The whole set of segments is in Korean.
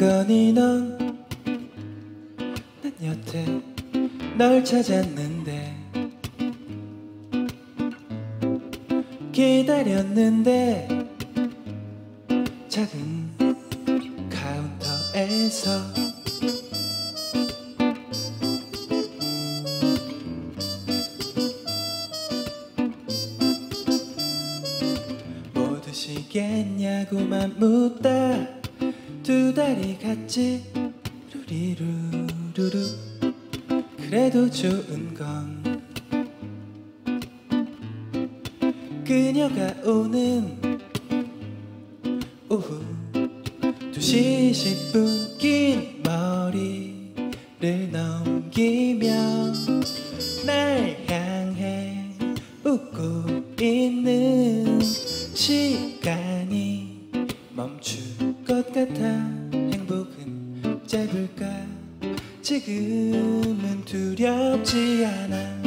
거니 넌 난 여태 널 찾았는데 기다렸는데 작은 카운터에서 뭐 드시겠냐고만 묻다 두 다리 같이 루리루루루 그래도 좋은 건 그녀가 오는 오후 2시 10분 긴 머리를 넘기며 날 향해 웃고 있는 시간이 멈출 것 같아 행복은 짧을까 지금은 두렵지 않아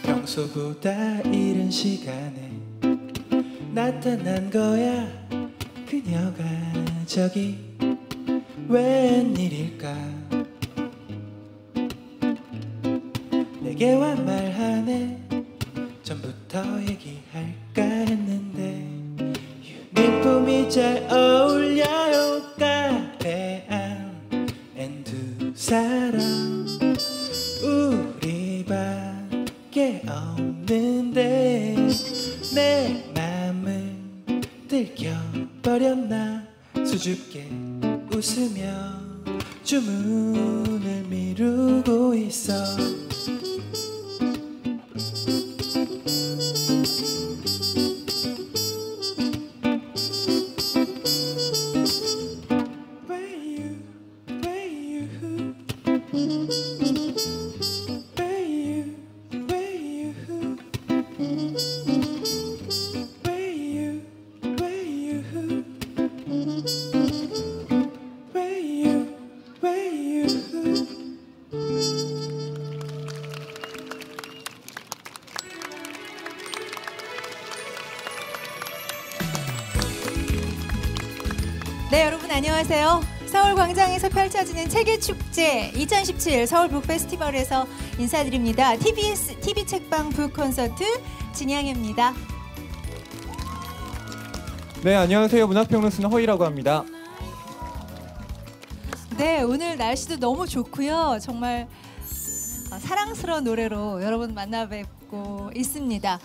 평소보다 이른 시간에 나타난 거야 그녀가 저기 웬일일까 내게와 말하네 전부터 얘기할까 했는데 유니폼이 잘 어울려요 카페 안 두 사람 우리밖에 없는데 내 맘을 들켜버렸나 수줍게 웃으며 주문을 미루고 있어 네, 여러분 안녕하세요. 서울광장에서 펼쳐지는 책의축제 2017 서울북페스티벌에서 인사드립니다. TBS TV책방 북콘서트 진양입니다. 네, 안녕하세요. 문학평론 쓰는 허이라고 합니다. 네, 오늘 날씨도 너무 좋고요. 정말 사랑스러운 노래로 여러분 만나 뵙고 있습니다.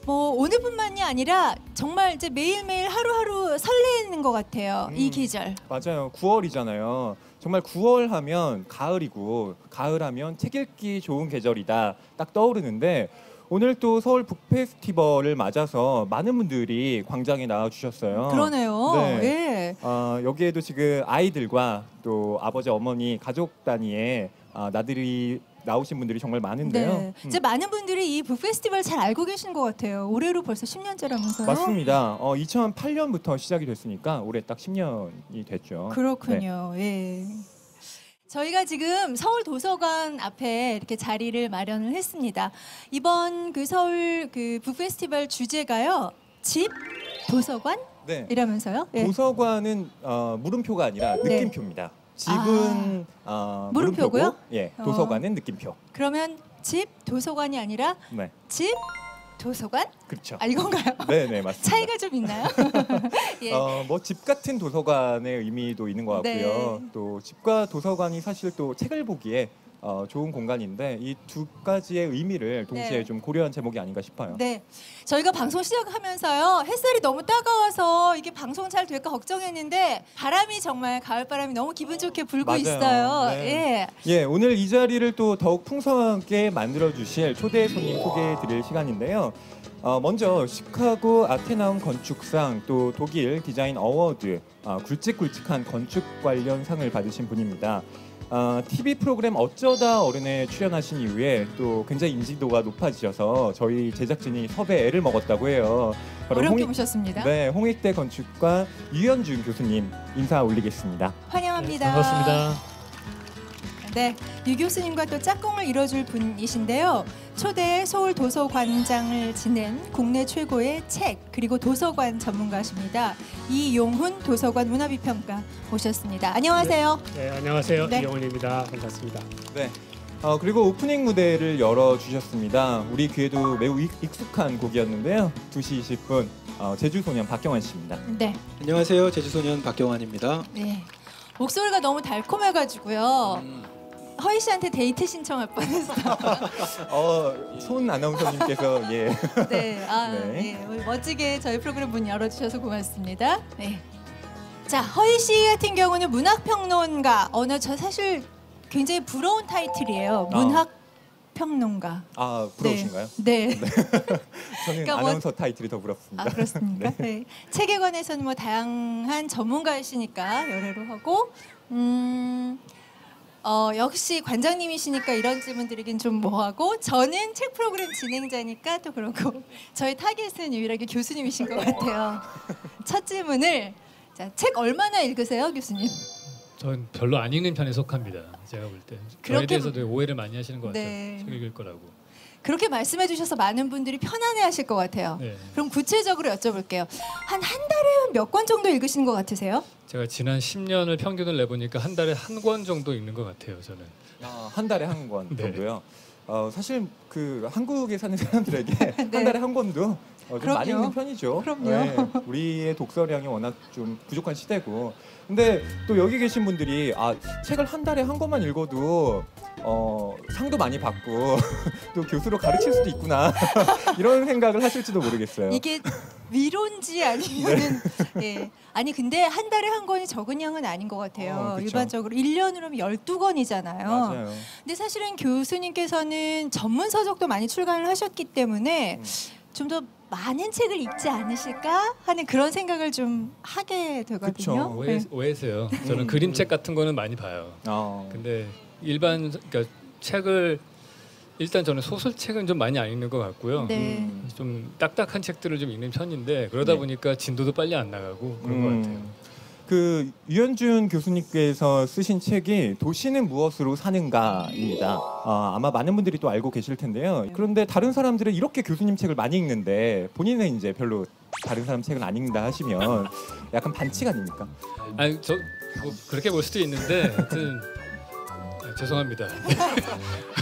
뭐 오늘뿐만이 아니라 정말 이제 매일매일 하루하루 설레는 것 같아요. 이 계절. 맞아요. 9월이잖아요. 정말 9월 하면 가을이고 가을 하면 책 읽기 좋은 계절이다 딱 떠오르는데 오늘 또 서울 북페스티벌을 맞아서 많은 분들이 광장에 나와주셨어요. 그러네요. 네. 예. 여기에도 지금 아이들과 또 아버지 어머니 가족 단위의 나들이 나오신 분들이 정말 많은데요. 네. 이제 많은 분들이 이 북페스티벌 잘 알고 계신 것 같아요. 올해로 벌써 10년째라면서요? 맞습니다. 2008년부터 시작이 됐으니까 올해 딱 10년이 됐죠. 그렇군요. 네. 예. 저희가 지금 서울 도서관 앞에 이렇게 자리를 마련을 했습니다. 이번 그 서울 그 북페스티벌 주제가요. 집, 도서관? 네. 이라면서요? 예. 도서관은 물음표가 아니라 네. 느낌표입니다. 집은 물음표고요? 예, 도서관은 느낌표. 그러면 집, 도서관이 아니라 네. 집, 도서관? 그렇죠. 이건가요? 네, 네, 맞습니다. 차이가 좀 있나요? 예. 뭐 집 같은 도서관의 의미도 있는 것 같고요. 네. 또 집과 도서관이 사실 또 책을 보기에 좋은 공간인데 이 두 가지의 의미를 동시에 네. 좀 고려한 제목이 아닌가 싶어요. 네, 저희가 방송 시작하면서요 햇살이 너무 따가워서 이게 방송 잘 될까 걱정했는데 바람이 정말 가을바람이 너무 기분 좋게 불고 맞아요. 있어요. 네. 예, 오늘 이 자리를 또 더욱 풍성하게 만들어주실 초대 손님 소개해드릴 시간인데요. 먼저 시카고 아테나움 건축상 또 독일 디자인 어워드 굵직굵직한 건축 관련 상을 받으신 분입니다. TV 프로그램 어쩌다 어른에 출연하신 이후에 또 굉장히 인지도가 높아지셔서 저희 제작진이 섭외 애를 먹었다고 해요. 바로 어렵게 모셨습니다. 네, 홍익대 건축과 유현준 교수님 인사 올리겠습니다. 환영합니다. 반갑습니다. 네, 유 교수님과 또 짝꿍을 이뤄줄 분이신데요. 초대 서울 도서관장을 지낸 국내 최고의 책 그리고 도서관 전문가십니다. 이용훈 도서관 문화비평가 모셨습니다. 안녕하세요. 네, 안녕하세요. 네. 이용훈입니다. 반갑습니다. 네. 그리고 오프닝 무대를 열어주셨습니다. 우리 귀에도 매우 익숙한 곡이었는데요. 2시 20분 제주소년 박경환 씨입니다. 네. 안녕하세요. 제주소년 박경환입니다. 네. 목소리가 너무 달콤해가지고요. 허희 씨한테 데이트 신청할 뻔했어요. 손 아나운서님께서 예. 네, 네. 네. 오늘 멋지게 저희 프로그램 문 열어주셔서 고맙습니다. 네. 자, 허희 씨 같은 경우는 문학평론가. 저 사실 굉장히 부러운 타이틀이에요. 문학평론가. 부러우신가요? 네. 저는 그러니까 아나운서 타이틀이 더 부럽습니다. 그렇습니까? 네. 책에 관해서는 뭐 다양한 전문가이시니까 열애로 하고, 역시 관장님이시니까 이런 질문 드리긴 좀 뭐하고, 저는 책 프로그램 진행자니까 또 그렇고, 저희 타겟은 유일하게 교수님이신 것 같아요. 첫 질문을, 자, 책 얼마나 읽으세요, 교수님? 전 별로 안 읽는 편에 속합니다. 제가 볼 때. 저에 대해서도 오해를 많이 하시는 것 같아요. 네. 책 읽을 거라고. 그렇게 말씀해 주셔서 많은 분들이 편안해하실 것 같아요. 네. 그럼 구체적으로 여쭤볼게요. 한 달에 몇 권 정도 읽으시는 것 같으세요? 제가 지난 10년을 평균을 내보니까 한 달에 한 권 정도 읽는 것 같아요. 저는. 한 달에 한 권 네. 정도요. 사실 그 한국에 사는 사람들에게 네. 한 달에 한 권도 좀 많이 그럼요. 읽는 편이죠. 그럼요. 네, 우리의 독서량이 워낙 좀 부족한 시대고. 근데 또 여기 계신 분들이 책을 한 달에 한 권만 읽어도 상도 많이 받고 또 교수로 가르칠 수도 있구나 이런 생각을 하실지도 모르겠어요. 이게 위로인지 아니면은 예. 아니 근데 한 달에 한 권이 적은 양은 아닌 것 같아요. 그쵸. 일반적으로 1년으로 12권이잖아요. 맞아요. 근데 사실은 교수님께서는 전문 서적도 많이 출간을 하셨기 때문에 좀 더 많은 책을 읽지 않으실까 하는 그런 생각을 좀 하게 되거든요. 그쵸. 네. 오해세요. 저는 그림책 같은 거는 많이 봐요. 근데 그러니까 책을 일단 저는 소설책은 좀 많이 안 읽는 것 같고요. 네. 좀 딱딱한 책들을 좀 읽는 편인데 그러다 네. 보니까 진도도 빨리 안 나가고 그런 것 같아요. 그 유현준 교수님께서 쓰신 책이 도시는 무엇으로 사는가입니다. 아마 많은 분들이 또 알고 계실 텐데요. 그런데 다른 사람들은 이렇게 교수님 책을 많이 읽는데 본인은 이제 별로 다른 사람 책을 안 읽는다 하시면 약간 반칙 아닙니까? 아니 뭐 그렇게 볼 수도 있는데 하여튼 죄송합니다.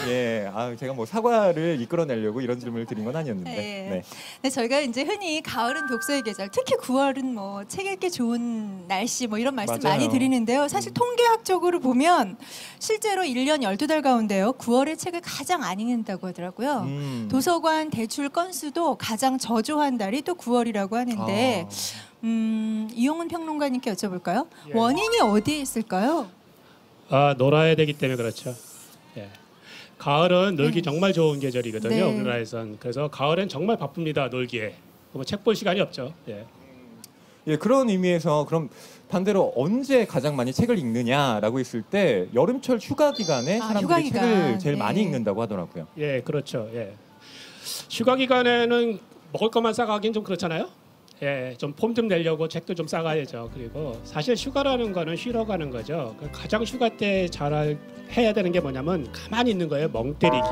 예, 제가 뭐 사과를 이끌어내려고 이런 질문을 드린 건 아니었는데. 네. 네. 네, 저희가 이제 흔히 가을은 독서의 계절, 특히 9월은 뭐 책 읽기 좋은 날씨 뭐 이런 말씀 맞아요. 많이 드리는데요. 사실 통계학적으로 보면 실제로 1년 12달 가운데요. 9월에 책을 가장 안 읽는다고 하더라고요. 도서관 대출 건수도 가장 저조한 달이 또 9월이라고 하는데 이용훈 평론가님께 여쭤볼까요? 예. 원인이 어디에 있을까요? 놀아야 되기 때문에 그렇죠. 예. 가을은 놀기 네. 정말 좋은 계절이거든요. 네. 우리나라에선. 그래서 가을엔 정말 바쁩니다. 놀기에. 책 볼 시간이 없죠. 예. 예, 그런 의미에서 그럼 반대로 언제 가장 많이 책을 읽느냐라고 했을 때 여름철 휴가 기간에 사람들이 휴가 기간. 책을 제일 네. 많이 읽는다고 하더라고요. 예, 그렇죠. 예. 휴가 기간에는 먹을 것만 싸가긴 좀 그렇잖아요. 예, 좀 폼 좀 내려고 책도 좀 싸가야죠. 그리고 사실 휴가라는 거는 쉬러 가는 거죠. 가장 휴가 때 잘 해야 되는 게 뭐냐면 가만히 있는 거예요. 멍 때리기.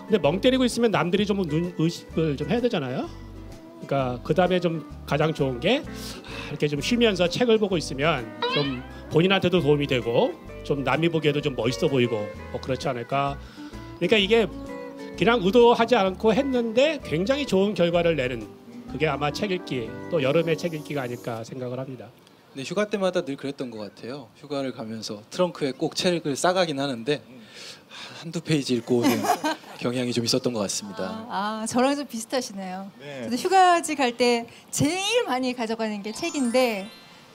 근데 멍 때리고 있으면 남들이 좀 눈 의식을 좀 해야 되잖아요. 그러니까 그 다음에 좀 가장 좋은 게 이렇게 좀 쉬면서 책을 보고 있으면 좀 본인한테도 도움이 되고 좀 남이 보기에도 좀 멋있어 보이고 뭐 그렇지 않을까. 그러니까 이게 그냥 의도하지 않고 했는데 굉장히 좋은 결과를 내는 그게 아마 책 읽기 또 여름의 책 읽기가 아닐까 생각을 합니다. 네, 휴가 때마다 늘 그랬던 것 같아요. 휴가를 가면서 트렁크에 꼭 책을 싸가긴 하는데 한두 페이지 읽고 오는 경향이 좀 있었던 것 같습니다. 저랑 좀 비슷하시네요. 네. 저도 휴가지 갈 때 제일 많이 가져가는 게 책인데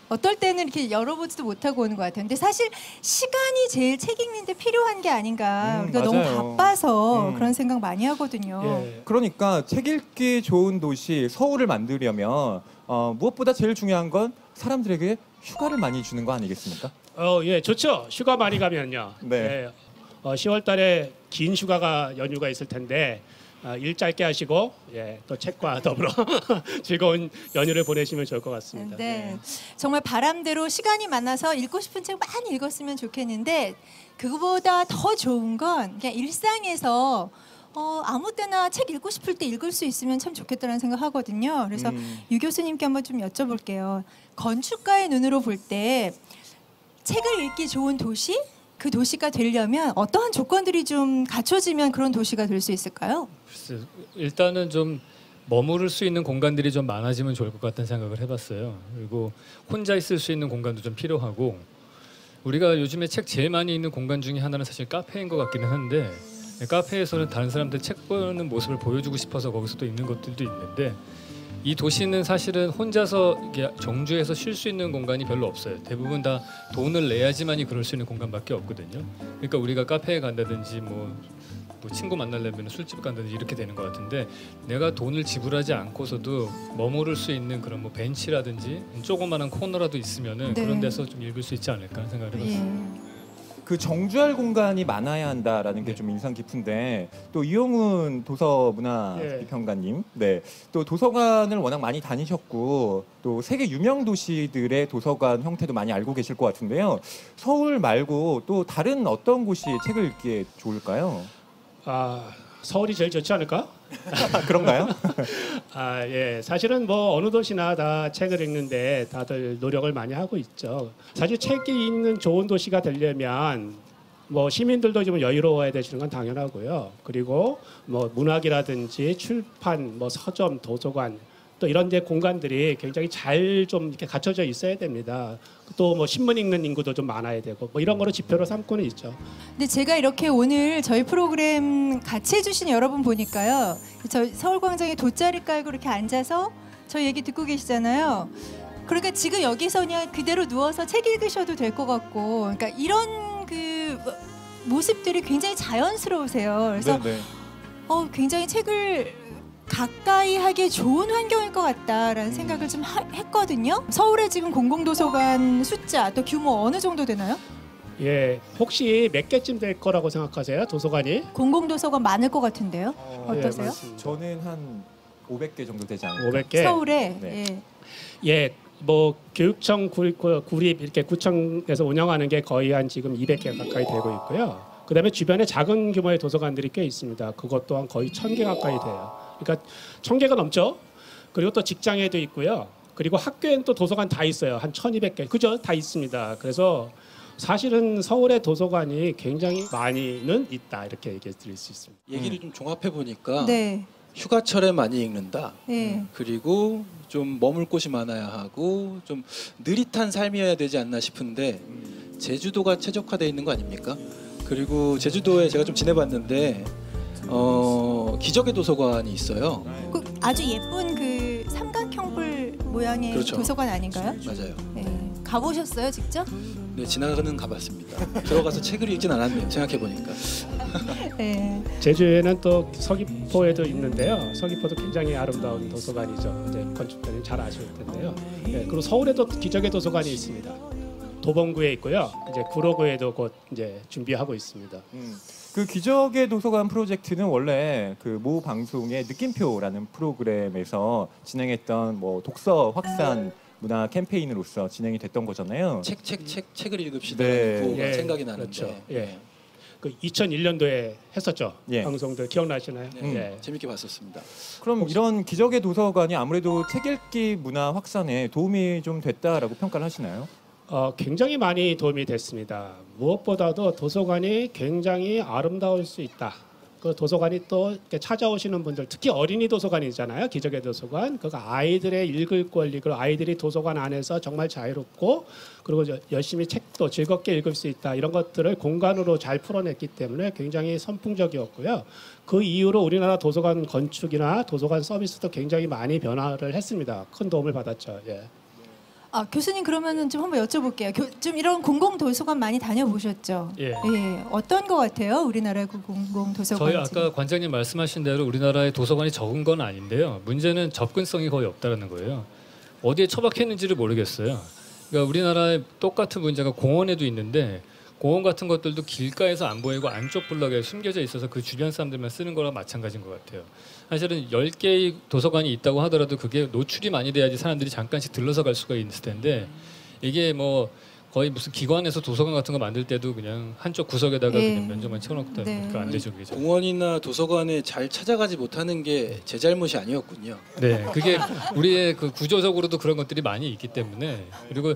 어떨 때는 이렇게 열어보지도 못하고 오는 것 같아요. 근데 사실 시간이 제일 책 읽는데 필요한 게 아닌가. 우리가 너무 맞아요. 바빠서 그런 생각 많이 하거든요. 예. 그러니까 책 읽기 좋은 도시 서울을 만들려면 무엇보다 제일 중요한 건 사람들에게 휴가를 많이 주는 거 아니겠습니까? 예, 좋죠. 휴가 많이 가면요. 네. 예, 10월 달에 긴 휴가가 연휴가 있을 텐데 일 짧게 하시고 또 책과 더불어 즐거운 연휴를 보내시면 좋을 것 같습니다. 네. 정말 바람대로 시간이 많아서 읽고 싶은 책 많이 읽었으면 좋겠는데 그거보다 더 좋은 건 그냥 일상에서 아무 때나 책 읽고 싶을 때 읽을 수 있으면 참 좋겠다는 생각하거든요. 그래서 유 교수님께 한번 좀 여쭤볼게요. 건축가의 눈으로 볼 때 책을 읽기 좋은 도시? 그 도시가 되려면 어떠한 조건들이 좀 갖춰지면 그런 도시가 될 수 있을까요? 글쎄, 일단은 좀 머무를 수 있는 공간들이 좀 많아지면 좋을 것 같다는 생각을 해봤어요. 그리고 혼자 있을 수 있는 공간도 좀 필요하고 우리가 요즘에 책 제일 많이 읽는 공간 중에 하나는 사실 카페인 것 같기는 한데 카페에서는 다른 사람들 책 보는 모습을 보여주고 싶어서 거기서 또 있는 것들도 있는데 이 도시는 사실은 혼자서 이게 정주해서 쉴 수 있는 공간이 별로 없어요. 대부분 다 돈을 내야지만이 그럴 수 있는 공간밖에 없거든요. 그러니까 우리가 카페에 간다든지 뭐 친구 만나려면 술집 간다든지 이렇게 되는 것 같은데 내가 돈을 지불하지 않고서도 머무를 수 있는 그런 뭐 벤치라든지 조그마한 코너라도 있으면은 네. 그런 데서 좀 읽을 수 있지 않을까 하는 생각을 해봤습니다. 예. 그 정주할 공간이 많아야 한다라는 게 좀 인상 깊은데 또 이용훈 도서문화비평가님, 네, 또 도서관을 워낙 많이 다니셨고 또 세계 유명 도시들의 도서관 형태도 많이 알고 계실 것 같은데요. 서울 말고 또 다른 어떤 곳이 책을 읽기에 좋을까요? 서울이 제일 좋지 않을까? 그런가요? 예. 사실은 뭐 어느 도시나 다 책을 읽는데 다들 노력을 많이 하고 있죠. 사실 책이 있는 좋은 도시가 되려면 뭐 시민들도 좀 여유로워야 되시는 건 당연하고요. 그리고 뭐 문학이라든지 출판, 뭐 서점, 도서관 또 이런 데 공간들이 굉장히 잘 좀 이렇게 갖춰져 있어야 됩니다. 또 뭐 신문 읽는 인구도 좀 많아야 되고 뭐 이런 거로 지표로 삼고는 있죠. 근데 제가 이렇게 오늘 저희 프로그램 같이 해주신 여러분 보니까요. 저 서울광장에 돗자리 깔고 이렇게 앉아서 저희 얘기 듣고 계시잖아요. 그러니까 지금 여기서 그냥 그대로 누워서 책 읽으셔도 될 것 같고, 그러니까 이런 그 모습들이 굉장히 자연스러우세요. 그래서 네. 굉장히 책을 가까이 하기에 좋은 환경일 것 같다라는 생각을 좀 했거든요. 서울에 지금 공공도서관 숫자 또 규모 어느 정도 되나요? 예, 혹시 몇 개쯤 될 거라고 생각하세요? 도서관이? 공공도서관 많을 것 같은데요. 어떠세요? 맞습니다. 저는 한 500개 정도 되지 않을까. 500개. 서울에 네. 예. 뭐 교육청 구립 이렇게 구청에서 운영하는 게 거의 한 지금 200개 가까이 되고 있고요. 그다음에 주변에 작은 규모의 도서관들이 꽤 있습니다. 그것 또한 거의 1000개 가까이 돼요. 그러니까 1000개가 넘죠. 그리고 또 직장에도 있고요. 그리고 학교에는 또 도서관 다 있어요. 한 1200개. 그죠? 다 있습니다. 그래서 사실은 서울의 도서관이 굉장히 많이는 있다. 이렇게 얘기해 드릴 수 있습니다. 얘기를 좀 종합해 보니까 네. 휴가철에 많이 읽는다. 네. 그리고 좀 머물 곳이 많아야 하고 좀 느릿한 삶이어야 되지 않나 싶은데 제주도가 최적화되어 있는 거 아닙니까? 그리고 제주도에 제가 좀 지내봤는데 기적의 도서관이 있어요. 그 아주 예쁜 그 삼각형불 모양의 그렇죠. 도서관 아닌가요? 맞아요. 네. 가보셨어요, 직접? 네, 지나가는 가봤습니다. 들어가서 책을 읽진 않았네요. 생각해 보니까. 네. 제주에는 또 서귀포에도 있는데요. 서귀포도 굉장히 아름다운 도서관이죠. 이제 건축가님 잘 아실 텐데요. 네, 그리고 서울에도 기적의 도서관이 있습니다. 도봉구에 있고요. 이제 구로구에도 곧 이제 준비하고 있습니다. 그 기적의 도서관 프로젝트는 원래 그 모 방송의 느낌표라는 프로그램에서 진행했던 뭐 독서 확산 문화 캠페인으로서 진행이 됐던 거잖아요. 책을 읽읍시다. 네. 구호가 예, 생각이 나는데. 그렇죠. 예. 그 2001년도에 했었죠. 예. 방송들 기억나시나요? 네, 예. 재밌게 봤었습니다. 그럼 이런 기적의 도서관이 아무래도 책 읽기 문화 확산에 도움이 좀 됐다라고 평가를 하시나요? 굉장히 많이 도움이 됐습니다. 무엇보다도 도서관이 굉장히 아름다울 수 있다. 그 도서관이 또 이렇게 찾아오시는 분들, 특히 어린이 도서관이잖아요. 기적의 도서관. 그 아이들의 읽을 권리, 그리고 아이들이 도서관 안에서 정말 자유롭고 그리고 열심히 책도 즐겁게 읽을 수 있다. 이런 것들을 공간으로 잘 풀어냈기 때문에 굉장히 선풍적이었고요. 그 이후로 우리나라 도서관 건축이나 도서관 서비스도 굉장히 많이 변화를 했습니다. 큰 도움을 받았죠. 예. 교수님 그러면은 좀 한번 여쭤볼게요. 좀 이런 공공 도서관 많이 다녀보셨죠? 예. 예. 어떤 것 같아요? 우리나라의 그 공공 도서관. 저희 아까 관장님 말씀하신 대로 우리나라의 도서관이 적은 건 아닌데요. 문제는 접근성이 거의 없다는 거예요. 어디에 처박혀 있는지를 모르겠어요. 그러니까 우리나라의 똑같은 문제가 공원에도 있는데 공원 같은 것들도 길가에서 안 보이고 안쪽 블럭에 숨겨져 있어서 그 주변 사람들만 쓰는 거랑 마찬가지인 것 같아요. 사실은 10개의 도서관이 있다고 하더라도 그게 노출이 많이 돼야지 사람들이 잠깐씩 들러서 갈 수가 있을 텐데 이게 뭐 거의 무슨 기관에서 도서관 같은 거 만들 때도 그냥 한쪽 구석에다가 예. 그냥 면적만 쳐놓다 네. 보니까 안 되죠. 그게. 공원이나 도서관에 잘 찾아가지 못하는 게 제 잘못이 아니었군요. 네, 그게 우리의 그 구조적으로도 그런 것들이 많이 있기 때문에 그리고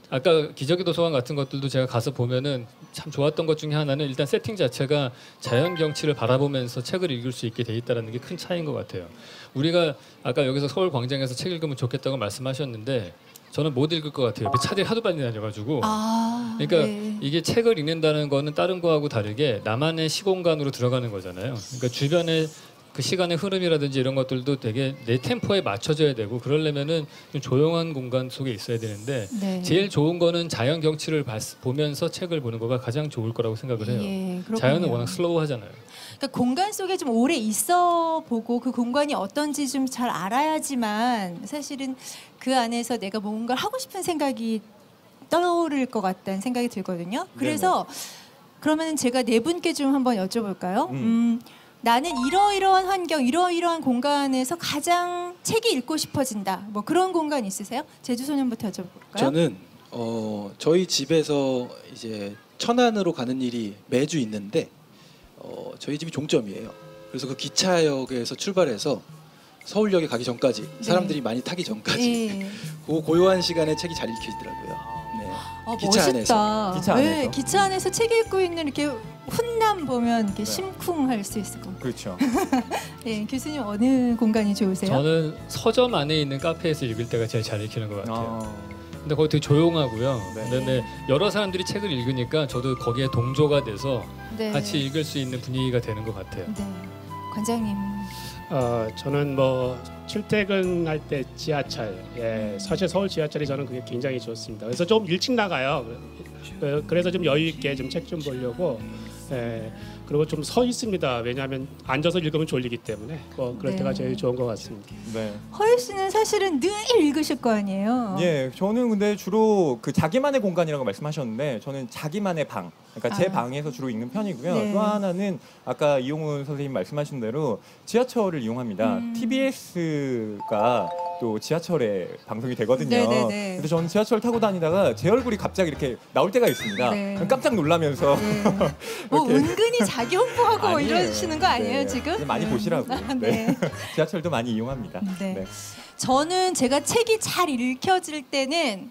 아까 기저귀 도서관 같은 것들도 제가 가서 보면은 참 좋았던 것 중에 하나는 일단 세팅 자체가 자연 경치를 바라보면서 책을 읽을 수 있게 돼 있다는 게 큰 차이인 것 같아요. 우리가 아까 여기서 서울 광장에서 책 읽으면 좋겠다고 말씀하셨는데 저는 못 읽을 것 같아요. 옆에 차들이 하도 많이 다녀가지고. 그러니까 네. 이게 책을 읽는다는 거는 다른 거하고 다르게 나만의 시공간으로 들어가는 거잖아요. 그러니까 주변에 그 시간의 흐름이라든지 이런 것들도 되게 내 템포에 맞춰져야 되고 그러려면은 좀 조용한 공간 속에 있어야 되는데 네. 제일 좋은 거는 자연 경치를 보면서 책을 보는 거가 가장 좋을 거라고 생각을 해요. 예, 그렇군요. 자연은 워낙 슬로우하잖아요. 그러니까 공간 속에 좀 오래 있어 보고 그 공간이 어떤지 좀 잘 알아야지만 사실은 그 안에서 내가 뭔가 하고 싶은 생각이 떠오를 것 같다는 생각이 들거든요. 그래서 그러면 제가 네 분께 좀 한번 여쭤볼까요? 나는 이러이러한 환경, 이러이러한 공간에서 가장 책이 읽고 싶어진다. 뭐 그런 공간 있으세요? 제주소년부터 여쭤볼까요? 저는 저희 집에서 이제 천안으로 가는 일이 매주 있는데 저희 집이 종점이에요. 그래서 그 기차역에서 출발해서 서울역에 가기 전까지 사람들이 많이 타기 전까지 예. 그 고요한 시간에 책이 잘 읽히더라고요. 네. 기차 멋있다. 안에서. 기차 네, 안에서. 기차 안에서 책 읽고 있는 이렇게 훈남 보면 이렇게 네. 심쿵할 수 있을 것 같아요. 그렇죠. 네, 교수님 어느 공간이 좋으세요? 저는 서점 안에 있는 카페에서 읽을 때가 제일 잘 읽히는 것 같아요. 어, 근데 거기 되게 조용하고요. 네. 그다음에 여러 사람들이 책을 읽으니까 저도 거기에 동조가 돼서 네. 같이 읽을 수 있는 분위기가 되는 것 같아요. 네, 관장님. 저는 뭐 출퇴근할 때 지하철, 사실 서울 지하철이 저는 그게 굉장히 좋습니다. 그래서 좀 일찍 나가요. 그래서 좀 여유 있게 좀 책 좀 보려고. 그리고 좀 서 있습니다. 왜냐하면 앉아서 읽으면 졸리기 때문에 그럴 네. 때가 제일 좋은 것 같습니다. 네. 허유 씨는 사실은 늘 읽으실 거 아니에요? 예, 저는 근데 주로 그 자기만의 공간이라고 말씀하셨는데 저는 자기만의 방, 그러니까 제 아. 방에서 주로 읽는 편이고요. 네. 또 하나는 아까 이용훈 선생님 말씀하신 대로 지하철을 이용합니다. TBS가 또 지하철에 방송이 되거든요. 네네네. 그래서 저는 지하철 타고 다니다가 제 얼굴이 갑자기 이렇게 나올 때가 있습니다. 네. 깜짝 놀라면서 네. 뭐 이렇게. 은근히 자기 홍보하고 뭐 아니에요. 이러시는 거 아니에요 네. 지금? 많이 보시라고. 네. 네. 지하철도 많이 이용합니다. 네. 저는 제가 책이 잘 읽혀질 때는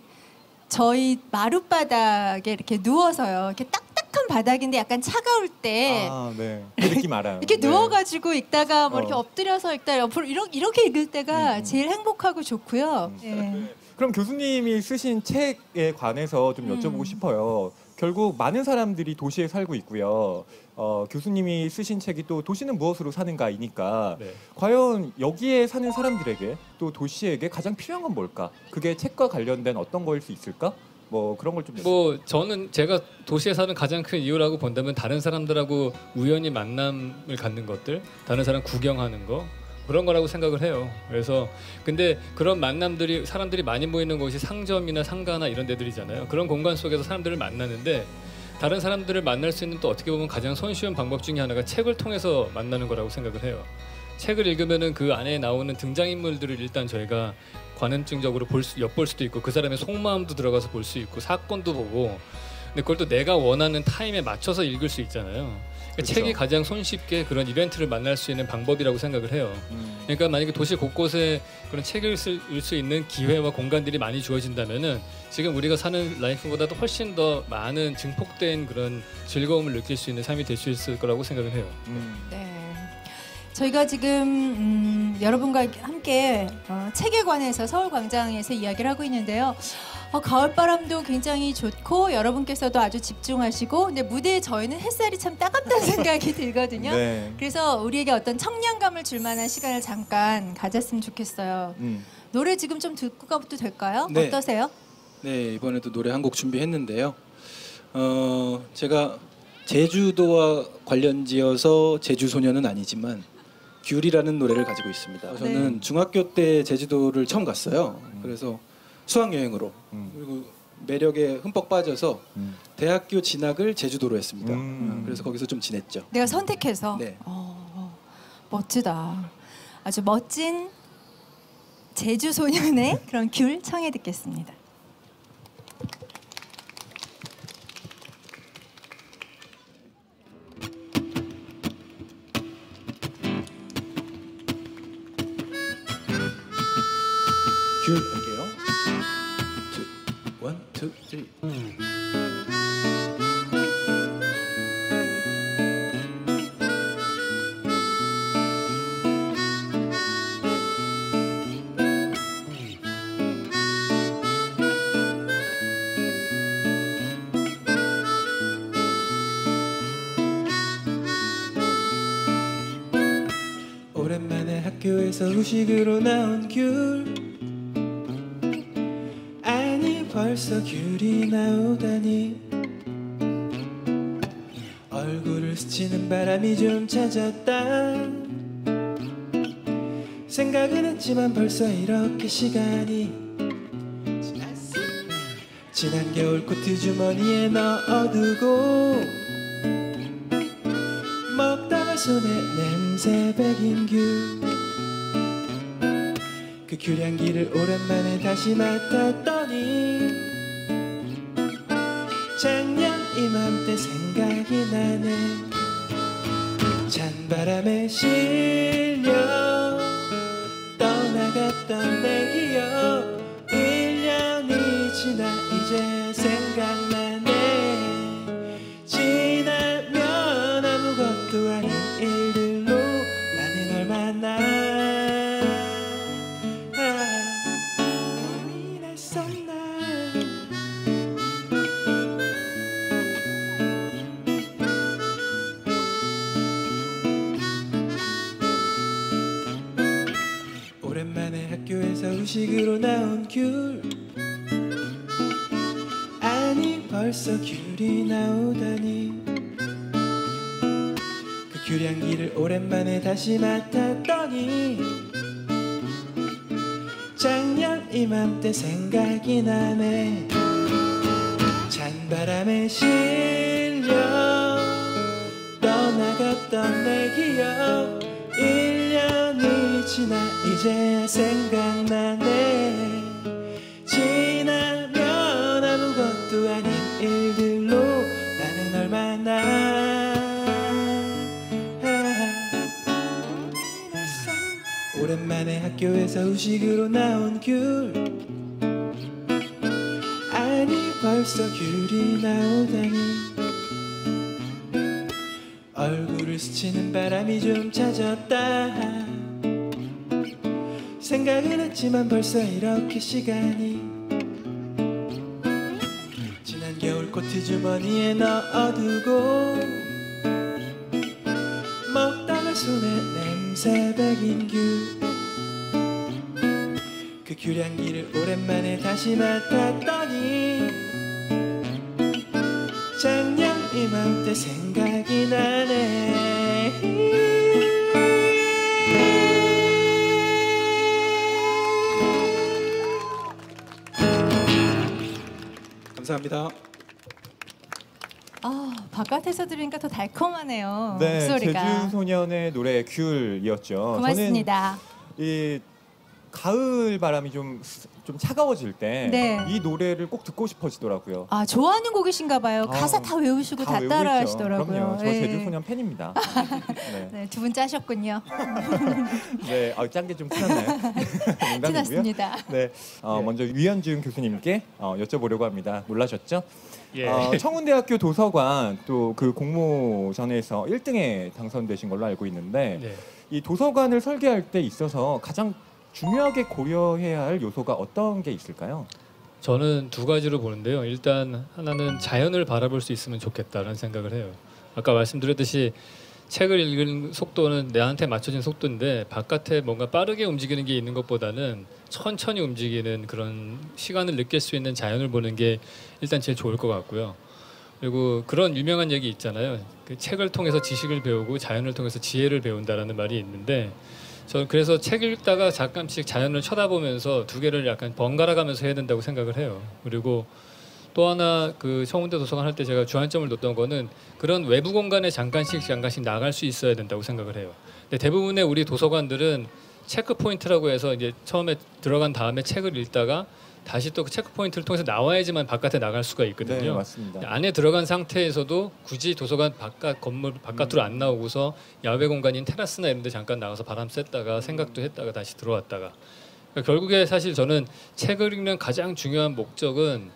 저희 마룻바닥에 이렇게 누워서요. 이렇게 딱딱한 바닥인데 약간 차가울 때 아, 네. 그 느낌 알아요. 이렇게 네. 누워가지고 읽다가 뭐 이렇게 어. 엎드려서 읽다 옆으로 이렇게 읽을 때가 제일 행복하고 좋고요. 네. 그럼 교수님이 쓰신 책에 관해서 좀 여쭤보고 싶어요. 결국 많은 사람들이 도시에 살고 있고요. 교수님이 쓰신 책이 또 도시는 무엇으로 사는가이니까 네. 과연 여기에 사는 사람들에게 또 도시에게 가장 필요한 건 뭘까? 그게 책과 관련된 어떤 거일 수 있을까? 뭐 그런 걸 좀 뭐 저는 제가 도시에 사는 가장 큰 이유라고 본다면 다른 사람들하고 우연히 만남을 갖는 것들, 다른 사람 구경하는 거 그런 거라고 생각을 해요. 그래서 근데 그런 만남들이 사람들이 많이 모이는 곳이 상점이나 상가나 이런 데들이잖아요. 그런 공간 속에서 사람들을 만나는데 다른 사람들을 만날 수 있는 또 어떻게 보면 가장 손쉬운 방법 중에 하나가 책을 통해서 만나는 거라고 생각을 해요. 책을 읽으면은 그 안에 나오는 등장인물들을 일단 저희가 관험증적으로 엿볼 수도 있고 그 사람의 속마음도 들어가서 볼 수 있고 사건도 보고 근데 그걸 또 내가 원하는 타임에 맞춰서 읽을 수 있잖아요. 그러니까 그렇죠. 책이 가장 손쉽게 그런 이벤트를 만날 수 있는 방법이라고 생각을 해요. 그러니까 만약에 도시 곳곳에 그런 책을 읽을 수 있는 기회와 공간들이 많이 주어진다면은 지금 우리가 사는 라이프보다도 훨씬 더 많은 증폭된 그런 즐거움을 느낄 수 있는 삶이 될 수 있을 거라고 생각을 해요. 네. 저희가 지금 여러분과 함께 책에 관해서 서울광장에서 이야기를 하고 있는데요. 가을바람도 굉장히 좋고 여러분께서도 아주 집중하시고 근데 무대에 저희는 햇살이 참 따갑다는 생각이 들거든요. 네. 그래서 우리에게 어떤 청량감을 줄 만한 시간을 잠깐 가졌으면 좋겠어요. 노래 지금 좀 듣고 가도 될까요? 네. 어떠세요? 네, 이번에도 노래 한 곡 준비했는데요. 제가 제주도와 관련지어서 제주소년은 아니지만 귤이라는 노래를 가지고 있습니다. 저는 중학교 때 제주도를 처음 갔어요. 그래서 수학여행으로 그리고 매력에 흠뻑 빠져서 대학교 진학을 제주도로 했습니다. 그래서 거기서 좀 지냈죠. 내가 선택해서. 네. 멋지다. 아주 멋진 제주 소년의 그런 귤 청해 듣겠습니다. 귤 할게요. 1, 2, 3. 오랜만에 학교에서 후식으로 나온 귤. 아니 벌써 귤이 나오다니. 얼굴을 스치는 바람이 좀 찾았다. 생각은 했지만 벌써 이렇게 시간이 지났어. 지난 겨울 코트 주머니에 넣어두고 먹다가 손에 냄새 배긴 귤. 그 귤향기를 오랜만에 다시 맡았더니 작년 이맘때 생각이 나네. 찬바람에 실려 떠나갔던 내 기억. 1년이 지나 이제 생각나네. 지나면 아무것도 아닌 일들로 나는 얼마나 고민했었나. 오랜만에 학교에서 후식으로 나온 귤. 아니 벌써 귤이 나오다니. 그 귤향기를 오랜만에 다시 맡았더니 작년 이맘때 생각이 나네. 찬바람에 실려 떠나갔던 내 기억. 1년이 지나 이제 생각나네. 지나면 아무것도 아닌 일들로 나는 얼마나 오랜만에 학교에서 후식으로 나온 귤. 아니 벌써 귤이 나오다니. 얼굴을 스치는 바람이 좀 찾았다. 생각은 했지만 벌써 이렇게 시간이 지난 겨울 코트 주머니에 넣어두고 먹다가 손에 냄새 배긴 귤. 그 귤향기를 오랜만에 다시 맡았더니 작년 이맘때 생각이 나네. 감사합니다. 바깥에서 들으니까 더 달콤하네요. 네, 목소리가. 제주 소년의 노래 귤이었죠. 고맙습니다. 저는 이 가을 바람이 좀 차가워질 때 이 네. 노래를 꼭 듣고 싶어지더라고요. 좋아하는 곡이신가 봐요. 가사 다 외우시고 다 외우고 따라 있죠. 하시더라고요. 그럼요. 저 네. 제주 소년 팬입니다. 네, 네, 두 분 짜셨군요. 네, 짠 게 좀 티났나요? 농담이고요. 티났습니다. 네, 먼저 유현준 교수님께 여쭤보려고 합니다. 놀라셨죠? 예. 청운대학교 도서관 또 그 공모전에서 1등에 당선되신 걸로 알고 있는데 네. 이 도서관을 설계할 때 있어서 가장 중요하게 고려해야 할 요소가 어떤 게 있을까요? 저는 두 가지로 보는데요. 일단 하나는 자연을 바라볼 수 있으면 좋겠다는 생각을 해요. 아까 말씀드렸듯이 책을 읽는 속도는 내한테 맞춰진 속도인데 바깥에 뭔가 빠르게 움직이는 게 있는 것보다는 천천히 움직이는 그런 시간을 느낄 수 있는 자연을 보는 게 일단 제일 좋을 것 같고요. 그리고 그런 유명한 얘기 있잖아요. 그 책을 통해서 지식을 배우고 자연을 통해서 지혜를 배운다라는 말이 있는데 저는 그래서 책 읽다가 잠깐씩 자연을 쳐다보면서 두 개를 약간 번갈아 가면서 해야 된다고 생각을 해요. 그리고 또 하나 그 청운대 도서관 할 때 제가 주안점을 뒀던 거는 그런 외부 공간에 잠깐씩 나갈 수 있어야 된다고 생각을 해요. 근데 대부분의 우리 도서관들은 체크 포인트라고 해서 이제 처음에 들어간 다음에 책을 읽다가 다시 또 그 체크 포인트를 통해서 나와야지만 바깥에 나갈 수가 있거든요. 네, 맞습니다. 안에 들어간 상태에서도 굳이 도서관 바깥 건물 바깥으로 안 나오고서 야외 공간인 테라스나 이런 데 잠깐 나가서 바람 쐈다가 생각도 했다가 다시 들어왔다가 그러니까 결국에 사실 저는 책을 읽는 가장 중요한 목적은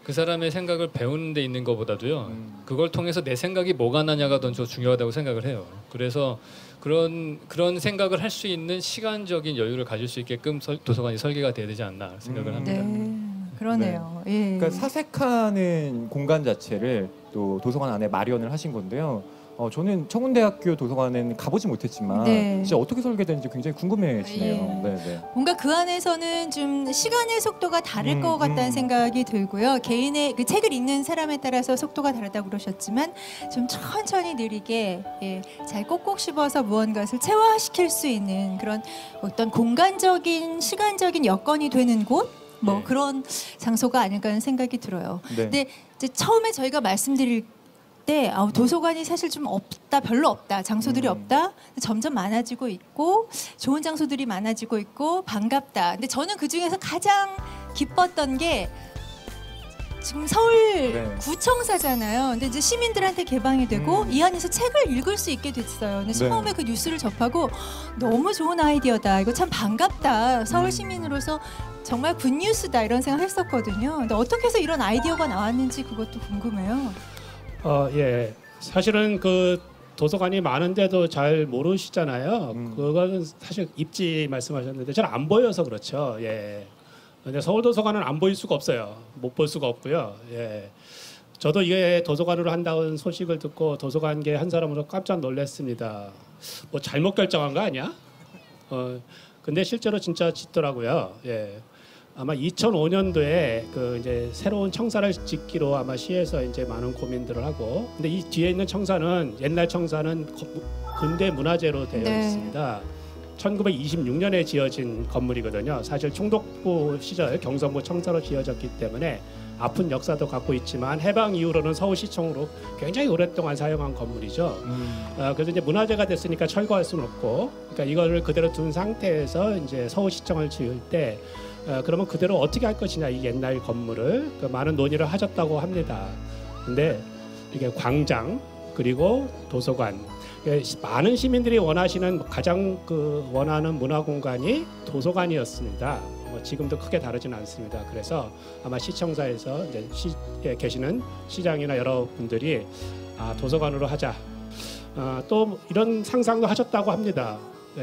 그 사람의 생각을 배우는 데 있는 것보다도요. 그걸 통해서 내 생각이 뭐가 나냐가 더 중요하다고 생각을 해요. 그래서 그런 생각을 할 수 있는 시간적인 여유를 가질 수 있게끔 도서관이 설계가 돼야 되지 않나 생각을 합니다. 네, 그러네요. 예. 그러니까 사색하는 공간 자체를 또 도서관 안에 마련을 하신 건데요. 저는 청운대학교 도서관에는 가보지 못했지만 네. 진짜 어떻게 설계되는지 굉장히 궁금해지네요. 예. 네, 네. 뭔가 그 안에서는 좀 시간의 속도가 다를 것 같다는 음. 생각이 들고요. 개인의 그 책을 읽는 사람에 따라서 속도가 다르다고 그러셨지만 좀 천천히 느리게 예, 잘 꼭꼭 씹어서 무언가를 체화시킬 수 있는 그런 어떤 공간적인 시간적인 여건이 되는 곳 뭐 네. 그런 장소가 아닐까 하는 생각이 들어요. 네. 근데 이제 처음에 저희가 말씀드릴 때 도서관이 사실 좀 없다, 별로 없다, 장소들이 없다. 점점 많아지고 있고 좋은 장소들이 많아지고 있고 반갑다. 근데 저는 그 중에서 가장 기뻤던 게 지금 서울 네. 구청사잖아요. 근데 이제 시민들한테 개방이 되고 이 안에서 책을 읽을 수 있게 됐어요. 근데 네. 처음에 그 뉴스를 접하고 너무 좋은 아이디어다. 이거 참 반갑다. 서울 시민으로서 정말 굿뉴스다 이런 생각했었거든요. 근데 어떻게 해서 이런 아이디어가 나왔는지 그것도 궁금해요. 예. 사실은 그 도서관이 많은데도 잘 모르시잖아요. 그거는 사실 입지 말씀하셨는데 잘 안 보여서 그렇죠. 예. 근데 서울 도서관은 안 보일 수가 없어요. 못 볼 수가 없고요. 예. 저도 이게 도서관으로 한다는 소식을 듣고 도서관계 한 사람으로 깜짝 놀랐습니다. 뭐 잘못 결정한 거 아니야? 근데 실제로 진짜 짓더라고요. 예. 아마 2005년도에 그 이제 새로운 청사를 짓기로 아마 시에서 이제 많은 고민들을 하고, 근데 이 뒤에 있는 청사는 옛날 청사는 근대 문화재로 되어 네. 있습니다. 1926년에 지어진 건물이거든요. 사실 충독부 시절 경성부 청사로 지어졌기 때문에 아픈 역사도 갖고 있지만 해방 이후로는 서울시청으로 굉장히 오랫동안 사용한 건물이죠. 그래서 이제 문화재가 됐으니까 철거할 수는 없고, 그러니까 이거를 그대로 둔 상태에서 이제 서울시청을 지을 때 그러면 그대로 어떻게 할 것이냐, 이 옛날 건물을 그 많은 논의를 하셨다고 합니다. 근데 이게 광장 그리고 도서관, 많은 시민들이 원하시는 가장 그 원하는 문화 공간이 도서관이었습니다. 지금도 크게 다르지는 않습니다. 그래서 아마 시청사에서 이제 시에 계시는 시장이나 여러분들이 도서관으로 하자. 또 이런 상상도 하셨다고 합니다.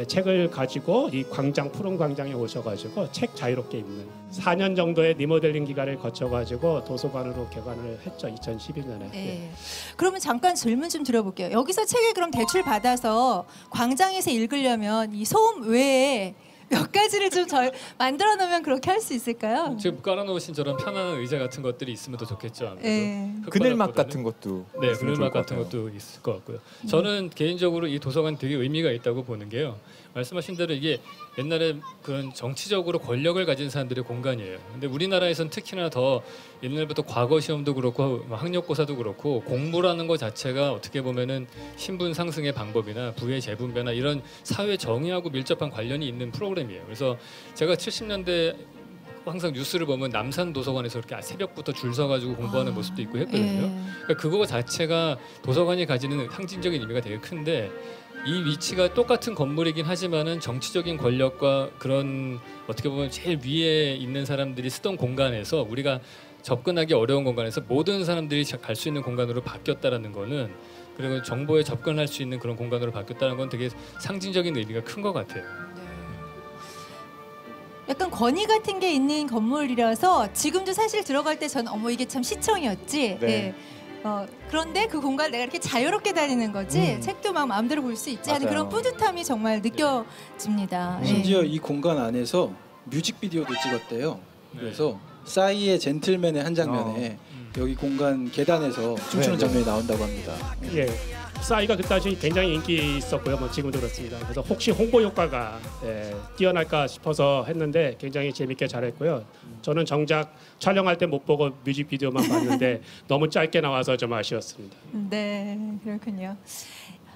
책을 가지고 이 광장, 푸른 광장에 오셔가지고 책 자유롭게 읽는 4년 정도의 리모델링 기간을 거쳐가지고 도서관으로 개관을 했죠. 2011년에. 네. 그러면 잠깐 질문 좀 드려볼게요. 여기서 책을 그럼 대출 받아서 광장에서 읽으려면 이 소음 외에 몇 가지를 좀 만들어 놓으면 그렇게 할 수 있을까요? 지금 깔아놓으신 저런 편안한 의자 같은 것들이 있으면 더 좋겠죠. 아무래도. 네. 그늘막 흙바닥보다는. 같은 것도 네, 있으면 좋을 그늘막 것 같은 같아요. 것도 있을 것 같고요. 저는 개인적으로 이 도서관 되게 의미가 있다고 보는 게요. 말씀하신 대로 이게 옛날에 그런 정치적으로 권력을 가진 사람들의 공간이에요. 근데 우리나라에선 특히나 더 옛날부터 과거 시험도 그렇고 학력고사도 그렇고 공부라는 것 자체가 어떻게 보면은 신분 상승의 방법이나 부의 재분배나 이런 사회 정의하고 밀접한 관련이 있는 프로그램이에요. 그래서 제가 70년대 항상 뉴스를 보면 남산 도서관에서 이렇게 새벽부터 줄 서가지고 공부하는 모습도 있고 했거든요. 예. 그러니까 그거 자체가 도서관이 가지는 상징적인 의미가 되게 큰데 이 위치가 똑같은 건물이긴 하지만은 정치적인 권력과 그런 어떻게 보면 제일 위에 있는 사람들이 쓰던 공간에서 우리가 접근하기 어려운 공간에서 모든 사람들이 갈 수 있는 공간으로 바뀌었다라는 거는, 그리고 정보에 접근할 수 있는 그런 공간으로 바뀌었다는 건 되게 상징적인 의미가 큰 것 같아요. 약간 권위 같은 게 있는 건물이라서 지금도 사실 들어갈 때 저는 어머 이게 참 시청이었지. 네. 예. 그런데 그 공간 내가 이렇게 자유롭게 다니는 거지 책도 막 마음대로 볼 수 있지 하는 맞아요. 그런 뿌듯함이 정말 느껴집니다. 예. 심지어 이 공간 안에서 뮤직비디오도 찍었대요. 그래서 싸이의 젠틀맨의 한 장면에 여기 공간 계단에서 춤추는 네, 네. 장면이 나온다고 합니다. 예. 싸이가 그때 당시 굉장히 인기 있었고요. 뭐 지금도 그렇습니다. 그래서 혹시 홍보 효과가 뛰어날까 싶어서 했는데 굉장히 재밌게 잘했고요. 저는 정작 촬영할 때 못 보고 뮤직비디오만 봤는데 너무 짧게 나와서 좀 아쉬웠습니다. 네, 그렇군요.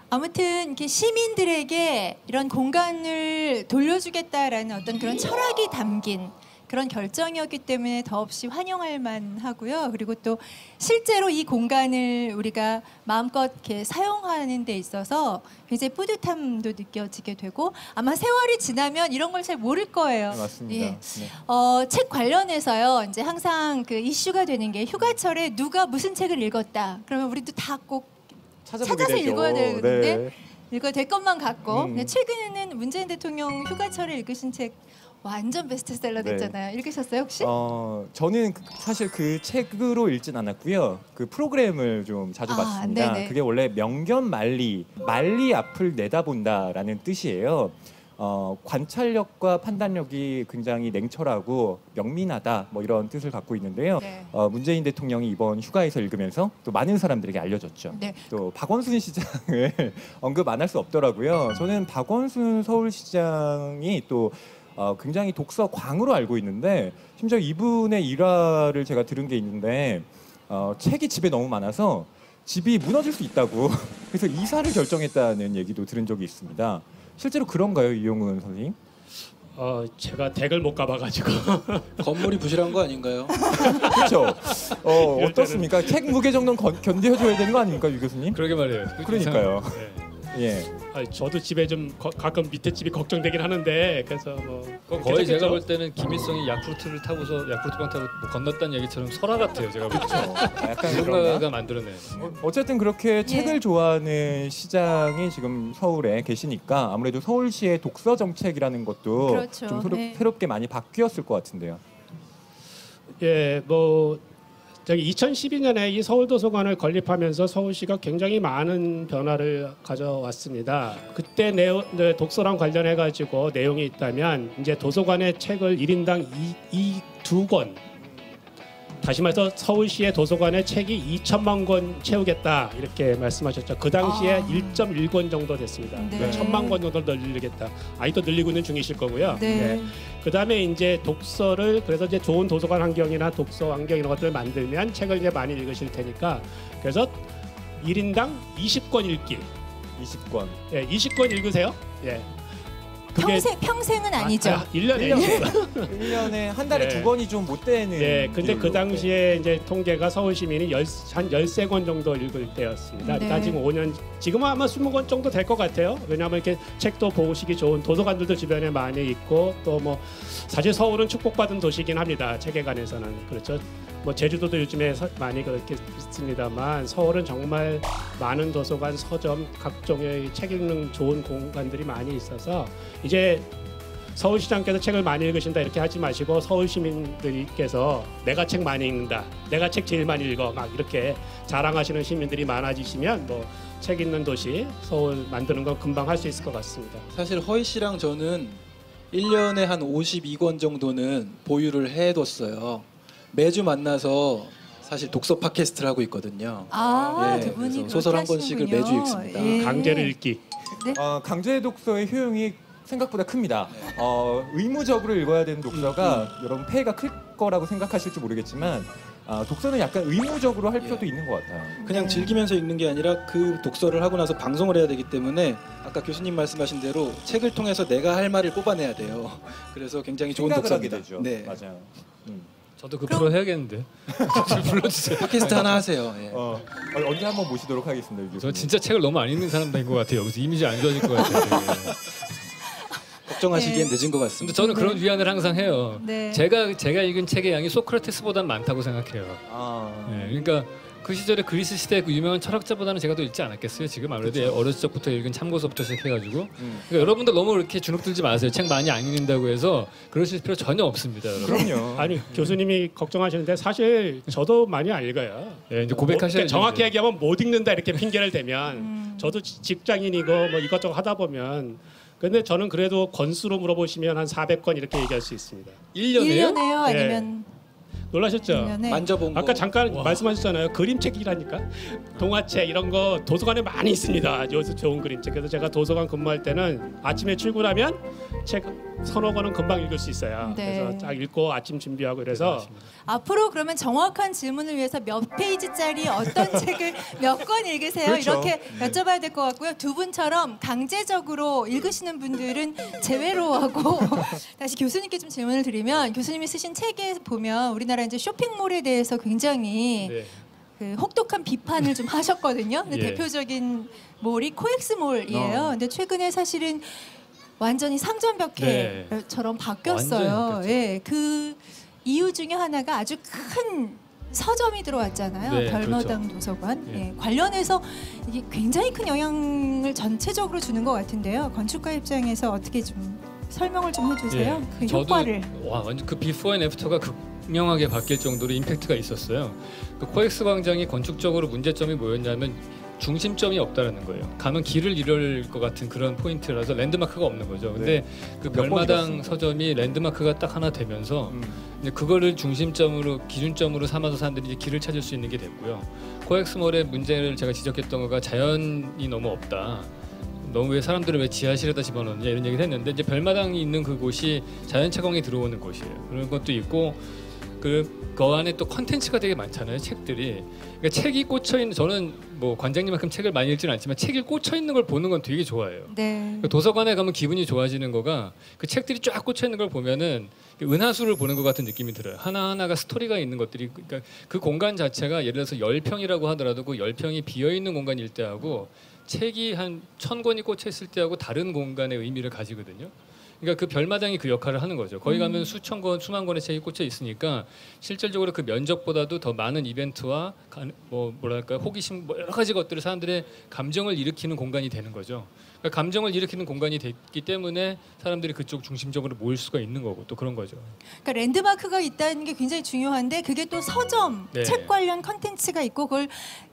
아무튼 이렇게 시민들에게 이런 공간을 돌려주겠다라는 어떤 그런 철학이 담긴 그런 결정이었기 때문에 더없이 환영할 만하고요. 그리고 또 실제로 이 공간을 우리가 마음껏 이렇게 사용하는 데 있어서 굉장히 뿌듯함도 느껴지게 되고 아마 세월이 지나면 이런 걸 잘 모를 거예요. 네, 맞습니다. 예. 네. 책 관련해서요. 이제 항상 그 이슈가 되는 게 휴가철에 누가 무슨 책을 읽었다. 그러면 우리도 다 꼭 찾아보게 찾아서 되죠. 읽어야 되는데 네. 읽어야 될 것만 같고 음. 근데 최근에는 문재인 대통령 휴가철에 읽으신 책 완전 베스트셀러 네. 됐잖아요. 읽으셨어요 혹시? 저는 사실 그 책으로 읽진 않았고요. 그 프로그램을 좀 자주 아, 봤습니다. 네네. 그게 원래 명견 말리 앞을 내다본다라는 뜻이에요. 관찰력과 판단력이 굉장히 냉철하고 명민하다 뭐 이런 뜻을 갖고 있는데요. 네. 문재인 대통령이 이번 휴가에서 읽으면서 또 많은 사람들에게 알려졌죠. 네. 또 박원순 시장을 언급 안 할 수 없더라고요. 저는 박원순 서울시장이 또 굉장히 독서광으로 알고 있는데 심지어 이분의 일화를 제가 들은 게 있는데 책이 집에 너무 많아서 집이 무너질 수 있다고 그래서 이사를 결정했다는 얘기도 들은 적이 있습니다. 실제로 그런가요, 이용훈 선생님? 제가 댁을 못 가봐가지고 건물이 부실한 거 아닌가요? 그렇죠. 어떻습니까? 책 무게 정도는 견뎌줘야 되는 거 아닙니까, 유 교수님? 그러게 말이에요. 그러니까요. 네. 예. 저도 집에 좀 가끔 밑에 집이 걱정되긴 하는데 그래서 뭐 거의 괜찮겠죠? 제가 볼 때는 김일성이 야쿠르트를 타고서 야쿠르트병 타고 뭐 건넜다는 얘기처럼 설화 같아요. 제가 볼 때. 약간 누군가가 그런가? 만들어낸. 어쨌든 그렇게 예. 책을 좋아하는 시장이 지금 서울에 계시니까 아무래도 서울시의 독서 정책이라는 것도 그렇죠. 좀 네. 새롭게 많이 바뀌었을 것 같은데요. 예, 뭐 저기 2012년에 이 서울도서관을 건립하면서 서울시가 굉장히 많은 변화를 가져왔습니다. 그때 독서랑 관련해 가지고 내용이 있다면 이제 도서관의 책을 1인당 2권 다시 말해서 서울시의 도서관의 책이 2천만 권 채우겠다 이렇게 말씀하셨죠. 그 당시에 1.1권 정도 됐습니다. 네. 1,000만 권 정도 늘리겠다. 아직도 늘리고 있는 중이실 거고요. 네. 그다음에 이제 독서를 그래서 이제 좋은 도서관 환경이나 독서 환경 이런 것들을 만들면 책을 이제 많이 읽으실 테니까 그래서 1인당 20권 읽기. 20권. 예, 20권 읽으세요. 예. 그게 평생은 아니죠. 1년에 1년에 한 달에 네. 2권이 좀 못 되는. 네, 근데 그 비율로. 당시에 이제 통계가 서울 시민이 한 13권 정도 읽을 때였습니다. 네. 그러니까 지금 5년, 지금은 아마 20권 정도 될 것 같아요. 왜냐하면 이렇게 책도 보시기 좋은 도서관들도 주변에 많이 있고 또 뭐 사실 서울은 축복받은 도시이긴 합니다. 책에 관해서는 그렇죠. 뭐 제주도도 요즘에 많이 그렇게 있습니다만 서울은 정말 많은 도서관, 서점, 각종의 책 읽는 좋은 공간들이 많이 있어서 이제 서울시장께서 책을 많이 읽으신다 이렇게 하지 마시고 서울 시민들께서 내가 책 많이 읽는다, 내가 책 제일 많이 읽어 막 이렇게 자랑하시는 시민들이 많아지시면 뭐 책 읽는 도시 서울 만드는 건 금방 할 수 있을 것 같습니다. 사실 허희 씨랑 저는 1년에 한 52권 정도는 보유를 해뒀어요. 매주 만나서 사실 독서 팟캐스트를 하고 있거든요. 두 예, 분이 그래서 소설 한 그렇게 권씩을 하시는군요. 매주 읽습니다. 예. 강제로 읽기. 강제 독서의 효용이 생각보다 큽니다. 의무적으로 읽어야 되는 독서가 여러분 폐해가 클 거라고 생각하실지 모르겠지만 독서는 약간 의무적으로 할 필요도 있는 것 같아요. 그냥 네. 즐기면서 읽는 게 아니라 그 독서를 하고 나서 방송을 해야 되기 때문에 아까 교수님 말씀하신 대로 책을 통해서 내가 할 말을 뽑아내야 돼요. 그래서 굉장히 좋은 생각을 하게 독서입니다. 되죠. 네. 맞아요. 저도 그 프로 해야겠는데. 불러주세요. 팟캐스트 하나 하세요. 예. 언제 한번 모시도록 하겠습니다. 유 저 교수님. 진짜 책을 너무 안 읽는 사람 된 것 같아요. 여기서 이미지 안 좋아질 것 같아요. 되게. 걱정하시기엔 네. 늦은 것 근데 같습니다. 저는 그런 위안을 항상 해요. 네. 제가 읽은 책의 양이 소크라테스보다 많다고 생각해요. 네, 그러니까 그 시절에 그리스 시대의 그 유명한 철학자보다는 제가 더 읽지 않았겠어요. 지금 아무래도 어렸을 적부터 읽은 참고서부터 시작해가지고 그러니까 여러분들 너무 이렇게 주눅들지 마세요. 책 많이 안 읽는다고 해서 그러실 필요 전혀 없습니다. 여러분. 그럼요. 아니 교수님이 걱정하시는데 사실 저도 많이 안 읽어요. 네, 이제 고백하셔야죠. 정확히 이제. 얘기하면 못 읽는다 이렇게 핑계를 대면 저도 직장인이고 뭐 이것저것 하다 보면 근데 저는 그래도 권수로 물어보시면 한 400권 이렇게 얘기할 수 있습니다. 1년에요? 1년에요? 네. 아니면 놀라셨죠? 네. 만져본 거. 아까 잠깐 말씀하셨잖아요. 그림책이라니까. 동화책 이런 거 도서관에 많이 있습니다. 여기서 좋은 그림책. 그래서 제가 도서관 근무할 때는 아침에 출근하면 책 서너 권은 금방 읽을 수 있어요. 네. 그래서 딱 읽고 아침 준비하고 그래서 앞으로 그러면 정확한 질문을 위해서 몇 페이지짜리 어떤 책을 몇 권 읽으세요? 그렇죠. 이렇게 여쭤봐야 될 것 같고요. 두 분처럼 강제적으로 읽으시는 분들은 제외로 하고 다시 교수님께 좀 질문을 드리면 교수님이 쓰신 책에 보면 우리나라 이제 쇼핑몰에 대해서 굉장히 네. 그 혹독한 비판을 좀 하셨거든요. 근데 예. 대표적인 몰이 코엑스몰이에요. 근데 최근에 사실은 완전히 상점벽해처럼 바뀌었어요. 완전히 바뀌었죠. 예, 그 이유 중에 하나가 아주 큰 서점이 들어왔잖아요. 네, 별마당 도서관. 예. 예, 관련해서 이게 굉장히 큰 영향을 전체적으로 주는 것 같은데요. 건축가 입장에서 어떻게 좀 설명을 좀 해주세요. 그 효과를. 와 완전 그 비포 앤 애프터가 극명하게 바뀔 정도로 임팩트가 있었어요. 그 코엑스 광장이 건축적으로 문제점이 뭐였냐면 중심점이 없다라는 거예요. 가면 길을 잃을 것 같은 그런 포인트라서 랜드마크가 없는 거죠. 근데 그 몇 별마당 번이었어요. 서점이 랜드마크가 딱 하나 되면서 이제 그거를 중심점으로 기준점으로 삼아서 사람들이 이제 길을 찾을 수 있는 게 됐고요. 코엑스몰의 문제를 제가 지적했던 거가 자연이 너무 없다. 너무 왜 사람들을 왜 지하실에다 집어넣느냐 이런 얘기를 했는데 이제 별마당이 있는 그곳이 자연 채광이 들어오는 곳이에요. 그런 것도 있고 그 안에 또 컨텐츠가 되게 많잖아요. 책들이. 그러니까 책이 꽂혀 있는 저는 뭐 관장님만큼 책을 많이 읽지는 않지만 책이 꽂혀 있는 걸 보는 건 되게 좋아해요. 네. 그 도서관에 가면 기분이 좋아지는 거가 그 책들이 쫙 꽂혀 있는 걸 보면은 은하수를 보는 것 같은 느낌이 들어요. 하나하나가 스토리가 있는 것들이 그러니까 그 공간 자체가 예를 들어서 10평이라고 하더라도 그 10평이 비어 있는 공간일 때하고 책이 한 1000권이 꽂혀 있을 때하고 다른 공간의 의미를 가지거든요. 그러니까 그 별마당이 그 역할을 하는 거죠. 거기 가면 수천 권, 수만 권의 책이 꽂혀 있으니까 실질적으로 그 면적보다도 더 많은 이벤트와 뭐랄까 호기심 뭐 여러 가지 것들을 사람들의 감정을 일으키는 공간이 되는 거죠. 그러니까 감정을 일으키는 공간이 됐기 때문에 사람들이 그쪽 중심적으로 모일 수가 있는 거고 또 그런 거죠. 그러니까 랜드마크가 있다는 게 굉장히 중요한데 그게 또 서점, 네. 책 관련 컨텐츠가 있고 그걸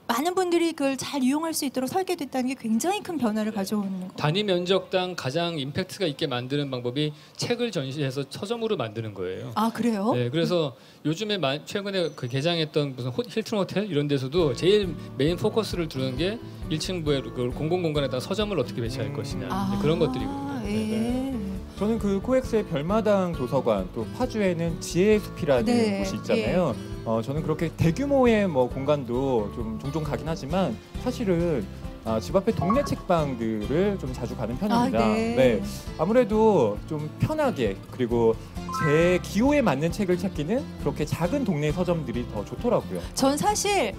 많은 분들이 그걸 잘 이용할 수 있도록 설계됐다는 게 굉장히 큰 변화를 가져오는 거. 단위 면적당 가장 임팩트가 있게 만드는 방법이 책을 전시해서 서점으로 만드는 거예요. 아 그래요? 네, 그래서 요즘에 최근에 그 개장했던 무슨 힐튼 호텔 이런 데서도 제일 메인 포커스를 두는 게 1층부의 그 공공공간에다가 서점을 어떻게 배치할 것이냐 그런 것들이거든요. 예. 저는 그 코엑스의 별마당 도서관 또 파주에는 지혜의 숲이라는 네, 곳이 있잖아요. 저는 그렇게 대규모의 뭐 공간도 좀 종종 가긴 하지만 사실은 집 앞에 동네 책방들을 좀 자주 가는 편입니다. 네. 아무래도 좀 편하게 그리고 제 기호에 맞는 책을 찾기는 그렇게 작은 동네 서점들이 더 좋더라고요. 전 사실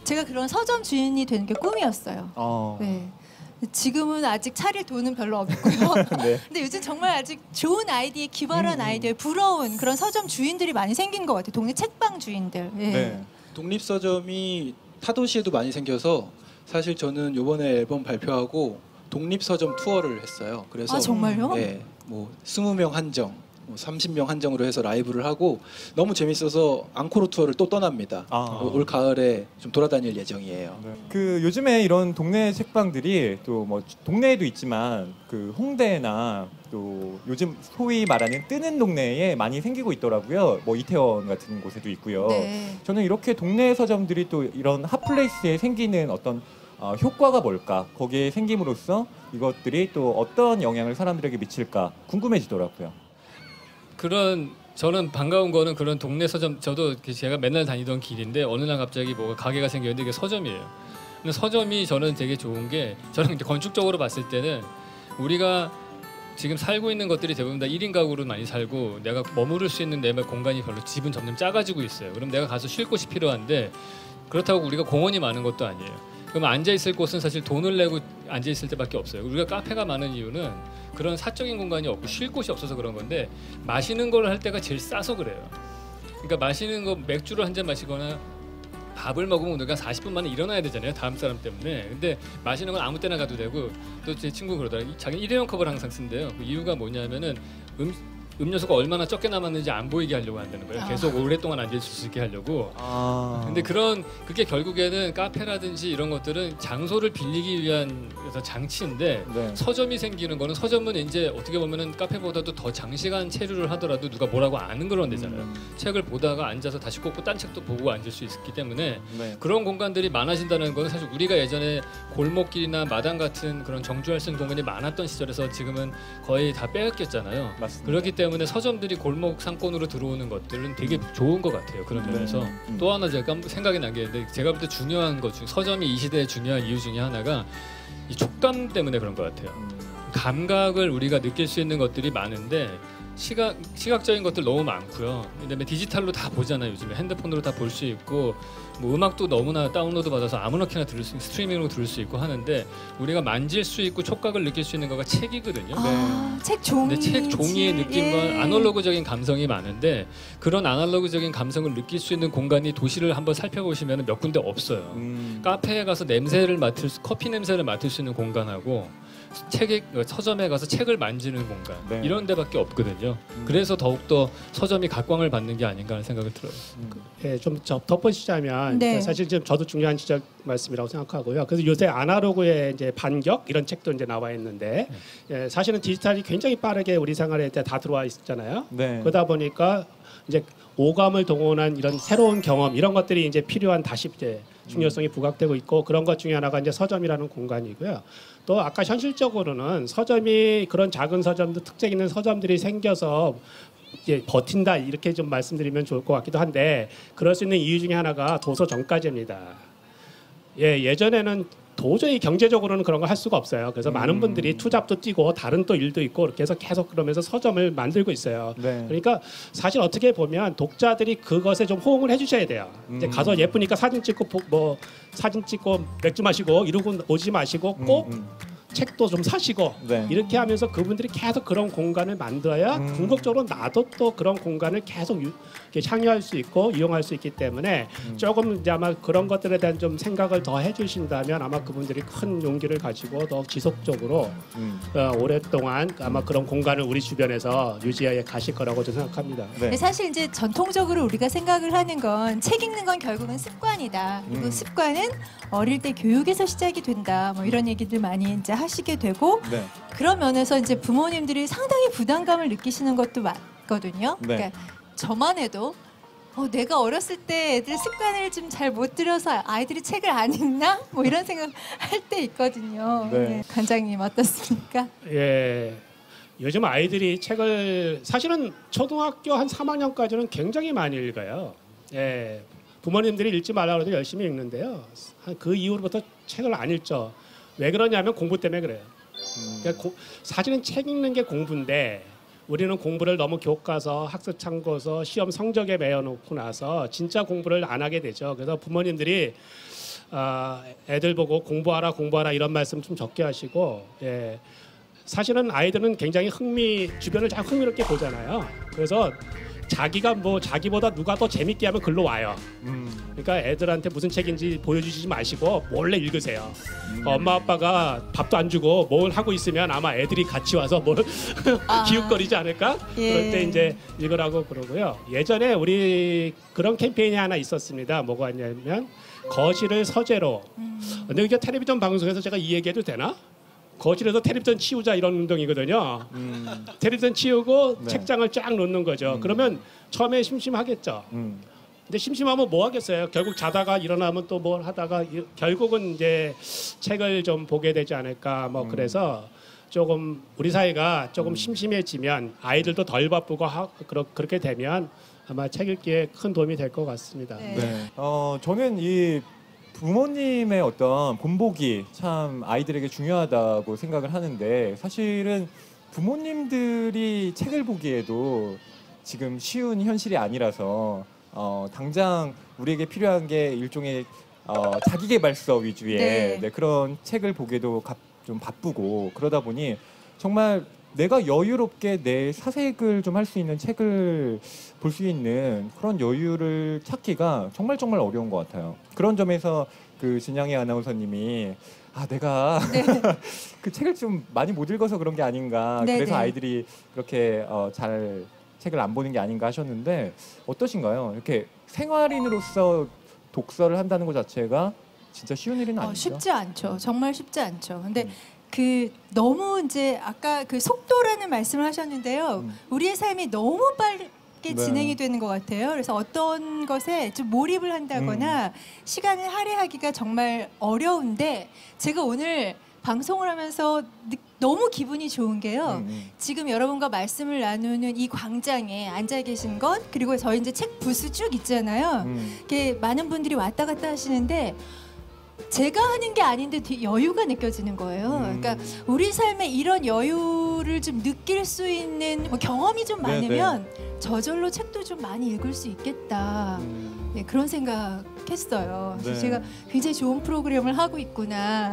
제가 그런 서점 주인이 되는 게 꿈이었어요. 네. 지금은 아직 차릴 돈은 별로 없고요. 네. 근데 요즘 정말 아직 좋은 아이디에 기발한 아이디어에 부러운 그런 서점 주인들이 많이 생긴 것 같아요. 동네 책방 주인들. 예. 네. 독립서점이 타도시에도 많이 생겨서 사실 저는 이번에 앨범 발표하고 독립서점 투어를 했어요. 그래서 아 정말요? 네, 뭐 20명 한정, 뭐 30명 한정으로 해서 라이브를 하고 너무 재밌어서 앙코르 투어를 또 떠납니다. 올 가을에 좀 돌아다닐 예정이에요. 네. 그 요즘에 이런 동네 책방들이 또 뭐 동네에도 있지만 그 홍대나 또 요즘 소위 말하는 뜨는 동네에 많이 생기고 있더라고요. 뭐 이태원 같은 곳에도 있고요. 네. 저는 이렇게 동네 서점들이 또 이런 핫플레이스에 생기는 어떤 효과가 뭘까? 거기에 생김으로써 이것들이 또 어떤 영향을 사람들에게 미칠까 궁금해지더라고요. 그런 저는 반가운 거는 그런 동네 서점 저도 제가 맨날 다니던 길인데 어느 날 갑자기 뭐가 가게가 생겼는데 이게 서점이에요. 근데 서점이 저는 되게 좋은 게 저는 이제 건축적으로 봤을 때는 우리가 지금 살고 있는 것들이 대부분 다 1인 가구로 많이 살고 내가 머무를 수 있는 내 공간이 별로 집은 점점 작아지고 있어요. 그럼 내가 가서 쉴 곳이 필요한데 그렇다고 우리가 공원이 많은 것도 아니에요. 그럼 앉아 있을 곳은 사실 돈을 내고 앉아 있을 때밖에 없어요. 우리가 카페가 많은 이유는 그런 사적인 공간이 없고 쉴 곳이 없어서 그런 건데 마시는 걸 할 때가 제일 싸서 그래요. 그러니까 마시는 거 맥주를 한 잔 마시거나 밥을 먹으면 우리가 40분 만에 일어나야 되잖아요. 다음 사람 때문에. 근데 마시는 건 아무 때나 가도 되고 또 제 친구 그러더라고요. 자기 일회용 컵을 항상 쓴대요. 그 이유가 뭐냐면은 음료수가 얼마나 적게 남았는지 안 보이게 하려고 한다는 거예요. 계속 오랫동안 앉을 수 있게 하려고. 근데 그게 결국에는 카페라든지 이런 것들은 장소를 빌리기 위한 그래서 장치인데 네. 서점이 생기는 거는 서점은 이제 어떻게 보면은 카페보다도 더 장시간 체류를 하더라도 누가 뭐라고 아는 그런 데잖아요. 책을 보다가 앉아서 다시 꽂고 딴 책도 보고 앉을 수 있기 때문에 네. 그런 공간들이 많아진다는 거는 사실 우리가 예전에 골목길이나 마당 같은 그런 정주할 수 있는 공간이 많았던 시절에서 지금은 거의 다 빼앗겼잖아요. 맞습니다. 그렇기 때문에 서점들이 골목 상권으로 들어오는 것들은 되게 좋은 것 같아요. 그런 면에서 또 하나 제가 생각이 난 게 있는데 제가 볼 때 중요한 것 중 서점이 이 시대에 중요한 이유 중에 하나가 이 촉감 때문에 그런 것 같아요. 감각을 우리가 느낄 수 있는 것들이 많은데 시각적인 것들 너무 많고요. 그다음에 디지털로 다 보잖아요. 요즘에 핸드폰으로 다 볼 수 있고 뭐 음악도 너무나 다운로드 받아서 아무렇게나 들을 수 스트리밍으로 들을 수 있고 하는데 우리가 만질 수 있고 촉각을 느낄 수 있는 거가 책이거든요. 책 종이. 근데 책 종이의 느낌과 아날로그적인 감성이 많은데 그런 아날로그적인 감성을 느낄 수 있는 공간이 도시를 한번 살펴보시면 몇 군데 없어요. 카페에 가서 커피 냄새를 맡을 수 있는 공간하고 서점에 가서 책을 만지는 공간 네. 이런 데밖에 없거든요. 그래서 더욱더 서점이 각광을 받는 게 아닌가 하는 생각을 들어요. 예, 좀 덧붙이자면 네. 사실 지금 저도 중요한 지적 말씀이라고 생각하고요. 그래서 요새 아날로그의 이제 반격 이런 책도 이제 나와 있는데 예, 사실은 디지털이 굉장히 빠르게 우리 생활에 다 들어와 있잖아요. 네. 그러다 보니까 이제 오감을 동원한 이런 새로운 경험 이런 것들이 이제 필요한 다시 이제 중요성이 부각되고 있고 그런 것 중에 하나가 이제 서점이라는 공간이고요. 또 아까 현실적으로는 서점이 그런 작은 서점도 특색 있는 서점들이 생겨서 이제 버틴다 이렇게 좀 말씀드리면 좋을 것 같기도 한데 그럴 수 있는 이유 중에 하나가 도서 정가제입니다. 예, 예전에는 도저히 경제적으로는 그런 걸 할 수가 없어요. 그래서 많은 분들이 투잡도 뛰고 다른 또 일도 있고 이렇게 해서 계속 그러면서 서점을 만들고 있어요. 네. 그러니까 사실 어떻게 보면 독자들이 그것에 좀 호응을 해주셔야 돼요. 이제 가서 예쁘니까 사진 찍고 사진 찍고 맥주 마시고 이러고 오지 마시고 꼭 책도 좀 사시고 네. 이렇게 하면서 그분들이 계속 그런 공간을 만들어야 궁극적으로 나도 또 그런 공간을 계속 이렇게 향유할 수 있고 이용할 수 있기 때문에 조금 이제 아마 그런 것들에 대한 좀 생각을 더 해주신다면 아마 그분들이 큰 용기를 가지고 더 지속적으로 오랫동안 아마 그런 공간을 우리 주변에서 유지해 가실 거라고 저는 생각합니다. 네. 근데 사실 이제 전통적으로 우리가 생각을 하는 건 책 읽는 건 결국은 습관이다. 그리고 습관은 어릴 때 교육에서 시작이 된다. 뭐 이런 얘기들 많이 이제 하시게 되고 네. 그런 면에서 이제 부모님들이 상당히 부담감을 느끼시는 것도 많거든요. 네. 그러니까 저만 해도 내가 어렸을 때 애들 습관을 좀 잘 못 들여서 아이들이 책을 안 읽나? 뭐 이런 생각 할 때 있거든요. 네. 네. 관장님 어떻습니까? 예. 요즘 아이들이 책을 사실은 초등학교 한 3학년까지는 굉장히 많이 읽어요. 예. 부모님들이 읽지 말라고 해도 열심히 읽는데요. 그 이후로부터 책을 안 읽죠. 왜 그러냐면 공부 때문에 그래요. 그러니까 사실은 책 읽는 게 공부인데 우리는 공부를 너무 교과서, 학습 참고서, 시험 성적에 매여놓고 나서 진짜 공부를 안 하게 되죠. 그래서 부모님들이 애들 보고 공부하라 이런 말씀 좀 적게 하시고 예. 사실은 아이들은 굉장히 주변을 잘 흥미롭게 보잖아요. 그래서 자기보다 누가 더 재밌게 하면 글로 와요. 그러니까 애들한테 무슨 책인지 보여주지 마시고 몰래 읽으세요. 엄마 아빠가 밥도 안 주고 뭘 하고 있으면 아마 애들이 같이 와서 뭘 기웃거리지 않을까? 예. 그럴 때 이제 읽으라고 그러고요. 예전에 우리 그런 캠페인이 하나 있었습니다. 뭐가 있냐면 거실을 서재로. 근데 이게 텔레비전 방송에서 제가 이 얘기해도 되나? 거실에서 텔레비전 치우자 이런 운동이거든요. 텔레비전 치우고 네. 책장을 쫙 놓는 거죠. 그러면 처음에 심심하겠죠. 근데 심심하면 뭐 하겠어요. 결국 자다가 일어나면 또 뭘 하다가 결국은 이제 책을 좀 보게 되지 않을까. 뭐 그래서 조금 우리 사회가 조금 심심해지면 아이들도 덜 바쁘고 그렇게 되면 아마 책 읽기에 큰 도움이 될 것 같습니다. 네. 네. 저는 이 부모님의 어떤 본보기 참 아이들에게 중요하다고 생각을 하는데 사실은 부모님들이 책을 보기에도 지금 쉬운 현실이 아니라서 당장 우리에게 필요한 게 일종의 자기계발서 위주의 네. 네, 그런 책을 보기에도 좀 바쁘고 그러다 보니 정말 내가 여유롭게 내 사색을 좀 할 수 있는 책을 볼 수 있는 그런 여유를 찾기가 정말 정말 어려운 것 같아요. 그런 점에서 그 진양희 아나운서님이 내가 네. 그 책을 좀 많이 못 읽어서 그런 게 아닌가. 네, 그래서 네. 아이들이 그렇게 잘 책을 안 보는 게 아닌가 하셨는데 어떠신가요? 이렇게 생활인으로서 독서를 한다는 것 자체가 진짜 쉬운 일은 아니죠. 쉽지 않죠. 정말 쉽지 않죠. 근데 음. 그 너무 이제 아까 그 속도라는 말씀을 하셨는데요. 우리의 삶이 너무 빠르게 네. 진행이 되는 것 같아요. 그래서 어떤 것에 좀 몰입을 한다거나 시간을 할애하기가 정말 어려운데 제가 오늘 방송을 하면서 너무 기분이 좋은 게요. 지금 여러분과 말씀을 나누는 이 광장에 앉아 계신 것 그리고 저희 이제 책 부스 쭉 있잖아요. 이렇게 많은 분들이 왔다 갔다 하시는데 제가 하는 게 아닌데 여유가 느껴지는 거예요. 그러니까 우리 삶에 이런 여유를 좀 느낄 수 있는 경험이 좀 많으면 저절로 책도 좀 많이 읽을 수 있겠다. 네, 그런 생각했어요. 그래서 네. 제가 굉장히 좋은 프로그램을 하고 있구나.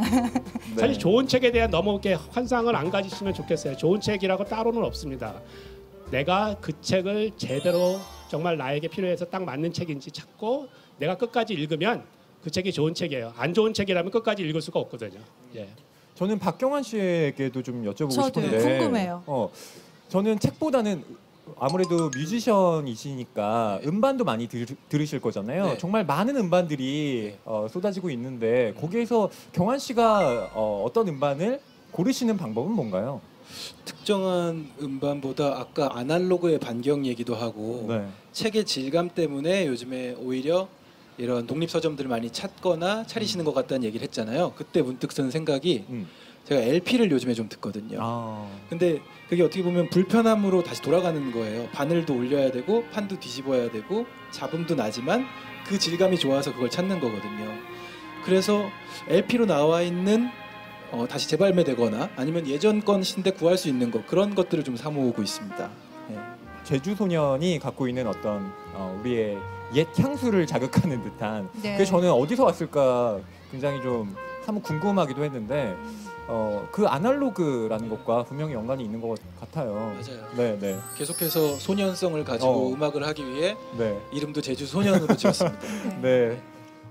사실 좋은 책에 대한 너무 이렇게 환상을 안 가지시면 좋겠어요. 좋은 책이라고 따로는 없습니다. 내가 그 책을 제대로 정말 나에게 필요해서 딱 맞는 책인지 찾고 내가 끝까지 읽으면 그 책이 좋은 책이에요. 안 좋은 책이라면 끝까지 읽을 수가 없거든요. 예. 저는 박경환 씨에게도 좀 여쭤보고 저도요. 싶은데 궁금해요. 저는 책보다는 아무래도 뮤지션이시니까 음반도 많이 들으실 거잖아요. 네. 정말 많은 음반들이 쏟아지고 있는데 거기에서 경환 씨가 어떤 음반을 고르시는 방법은 뭔가요? 특정한 음반보다 아까 아날로그의 반경 얘기도 하고 네. 책의 질감 때문에 요즘에 오히려 이런 독립 서점들을 많이 찾거나 차리시는 것 같다는 얘기를 했잖아요. 그때 문득 든 생각이 제가 LP를 요즘에 좀 듣거든요. 근데 그게 어떻게 보면 불편함으로 다시 돌아가는 거예요. 바늘도 올려야 되고 판도 뒤집어야 되고 잡음도 나지만 그 질감이 좋아서 그걸 찾는 거거든요. 그래서 LP로 나와 있는 다시 재발매되거나 아니면 예전 건인데 구할 수 있는 것 그런 것들을 좀 사모으고 있습니다. 네. 제주 소년이 갖고 있는 어떤 우리의 옛 향수를 자극하는 듯한 네. 그게 저는 어디서 왔을까 굉장히 좀 사뭇 궁금하기도 했는데 그 아날로그라는 것과 분명히 연관이 있는 것 같아요. 맞아요. 네, 네, 계속해서 소년성을 가지고 음악을 하기 위해 네, 이름도 제주 소년으로 지었습니다. 네.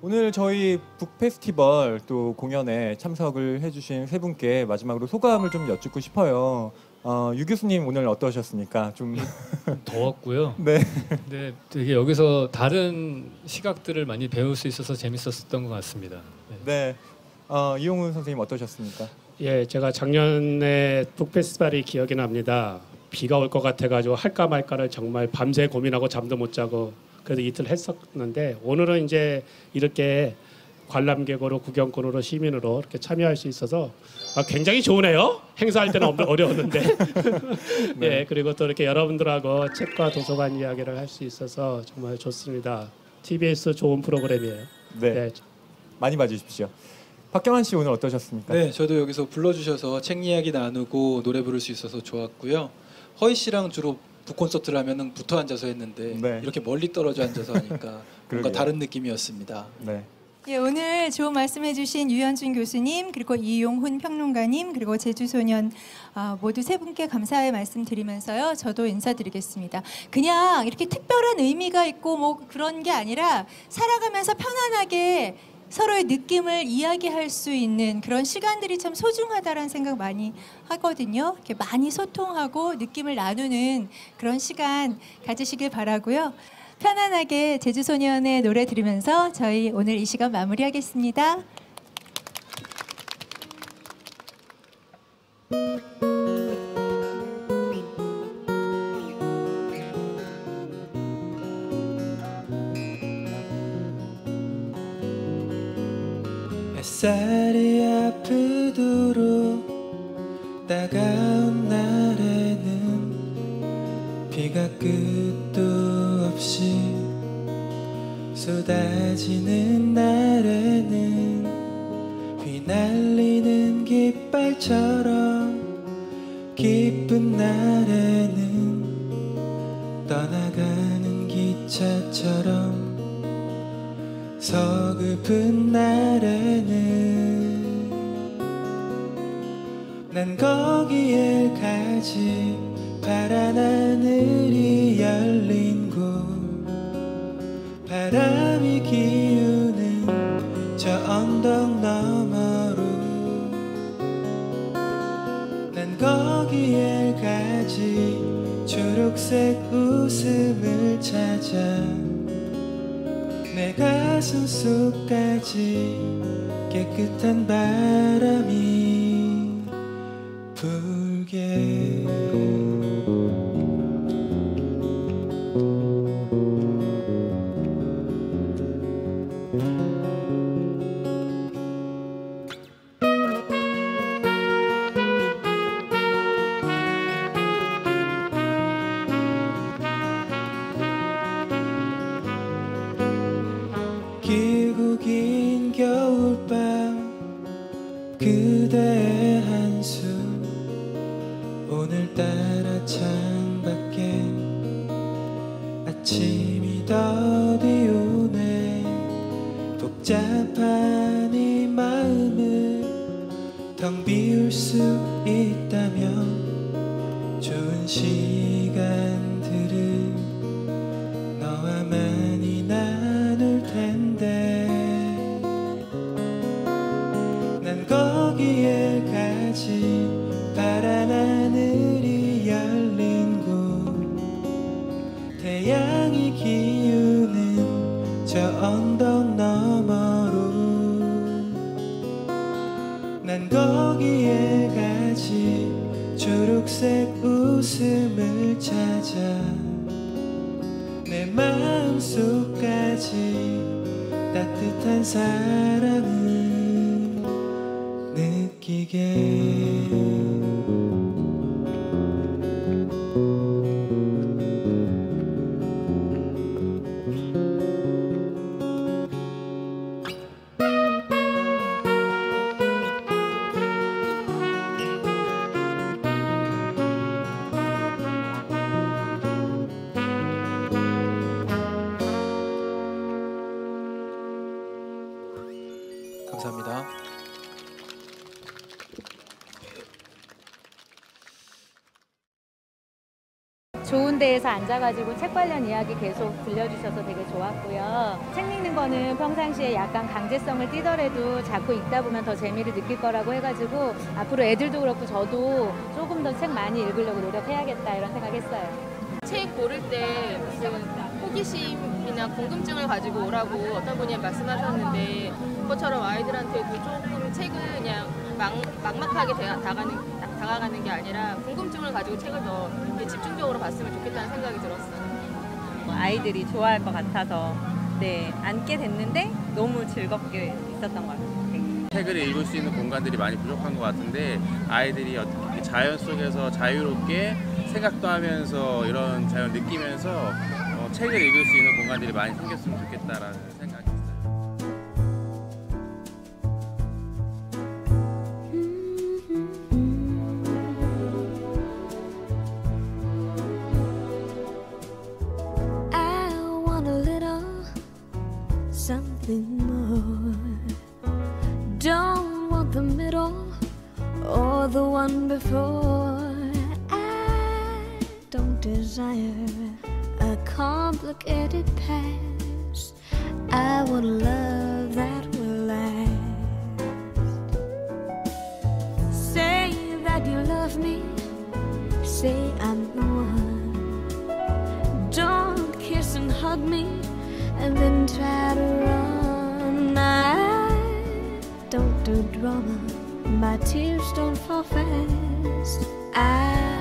오늘 저희 북 페스티벌 또 공연에 참석을 해주신 세 분께 마지막으로 소감을 좀 여쭙고 싶어요. 유 교수님 오늘 어떠셨습니까? 좀 더웠고요. 네. 근데 되게 여기서 다른 시각들을 많이 배울 수 있어서 재밌었던 것 같습니다. 네. 네. 이용훈 선생님 어떠셨습니까? 예, 제가 작년에 북페스티벌이 기억이 납니다. 비가 올 것 같아가지고 할까 말까를 정말 밤새 고민하고 잠도 못 자고 그래도 이틀 했었는데 오늘은 이제 이렇게 관람객으로 구경꾼으로 시민으로 이렇게 참여할 수 있어서 굉장히 좋으네요. 행사할 때는 어려웠는데 네. 예, 그리고 또 이렇게 여러분들하고 책과 도서관 이야기를 할 수 있어서 정말 좋습니다. TBS 좋은 프로그램이에요. 네. 네. 많이 봐주십시오. 박경환 씨 오늘 어떠셨습니까? 네, 저도 여기서 불러주셔서 책 이야기 나누고 노래 부를 수 있어서 좋았고요. 허희 씨랑 주로 북 콘서트를 하면은 붙어 앉아서 했는데 네. 이렇게 멀리 떨어져 앉아서 하니까 뭔가 그러게요. 다른 느낌이었습니다. 네. 예, 오늘 좋은 말씀해주신 유현준 교수님 그리고 이용훈 평론가님 그리고 제주소년 모두 세 분께 감사의 말씀 드리면서요. 저도 인사드리겠습니다. 그냥 이렇게 특별한 의미가 있고 뭐 그런 게 아니라 살아가면서 편안하게 서로의 느낌을 이야기할 수 있는 그런 시간들이 참 소중하다라는 생각 많이 하거든요. 이렇게 많이 소통하고 느낌을 나누는 그런 시간 가지시길 바라고요. 편안하게 제주소년의 노래 들으면서 저희 오늘 이 시간 마무리하겠습니다. 햇살이 아프도록 따가운 날에는 비가 끝도 없이 쏟아지는 날에는 휘날리는 깃발처럼 기쁜 날에는 떠나가는 기차처럼 서글픈 날에는 난 거기에 가지 파란 하늘이 열린 곳 바람이 기우는 저 언덕 너머로 난 거기에 가지 초록색 웃음을 찾아 내 가슴 속까지 깨끗한 바람이 불게 길고 긴 겨울밤 그대의 한숨 오늘따라 창밖에 아침이 더디 오네 복잡한 이 마음을 텅 비울 수 있다면 좋은 시간들을 너와 많이 나눌 텐데 난 거기에 가지 파란 하늘이 열린 곳 태양이 기우는 저 언덕 너머로 난 거기에 가지 초록색 웃음을 찾아 내 마음속까지 따뜻한 사랑을 느끼게 감사합니다. 좋은 데에서 앉아가지고 책 관련 이야기 계속 들려주셔서 되게 좋았고요. 책 읽는 거는 평상시에 약간 강제성을 띠더라도 자꾸 읽다 보면 더 재미를 느낄 거라고 해가지고 앞으로 애들도 그렇고 저도 조금 더 책 많이 읽으려고 노력해야겠다 이런 생각했어요. 책 고를 때 무슨 호기심이나 궁금증을 가지고 오라고 어떤 분이 말씀하셨는데 그것처럼 아이들한테도 조금 책을 그냥 막막하게 다가가는 게 아니라 궁금증을 가지고 책을 더 이렇게 집중적으로 봤으면 좋겠다는 생각이 들었어요. 아이들이 좋아할 것 같아서 앉게 됐는데 너무 즐겁게 있었던 것 같아요. 책을 읽을 수 있는 공간들이 많이 부족한 것 같은데 아이들이 어떻게 자연 속에서 자유롭게 생각도 하면서 이런 자연 느끼면서 책을 읽을 수 있는 공간들이 많이 생겼으면 좋겠다라는 생각이 있어요. I want a little something more. Don't want the middle or the one before. I don't desire a complicated past. I want love that will last. Say that you love me, say I'm the one. Don't kiss and hug me and then try to run. I don't do drama, my tears don't fall fast. I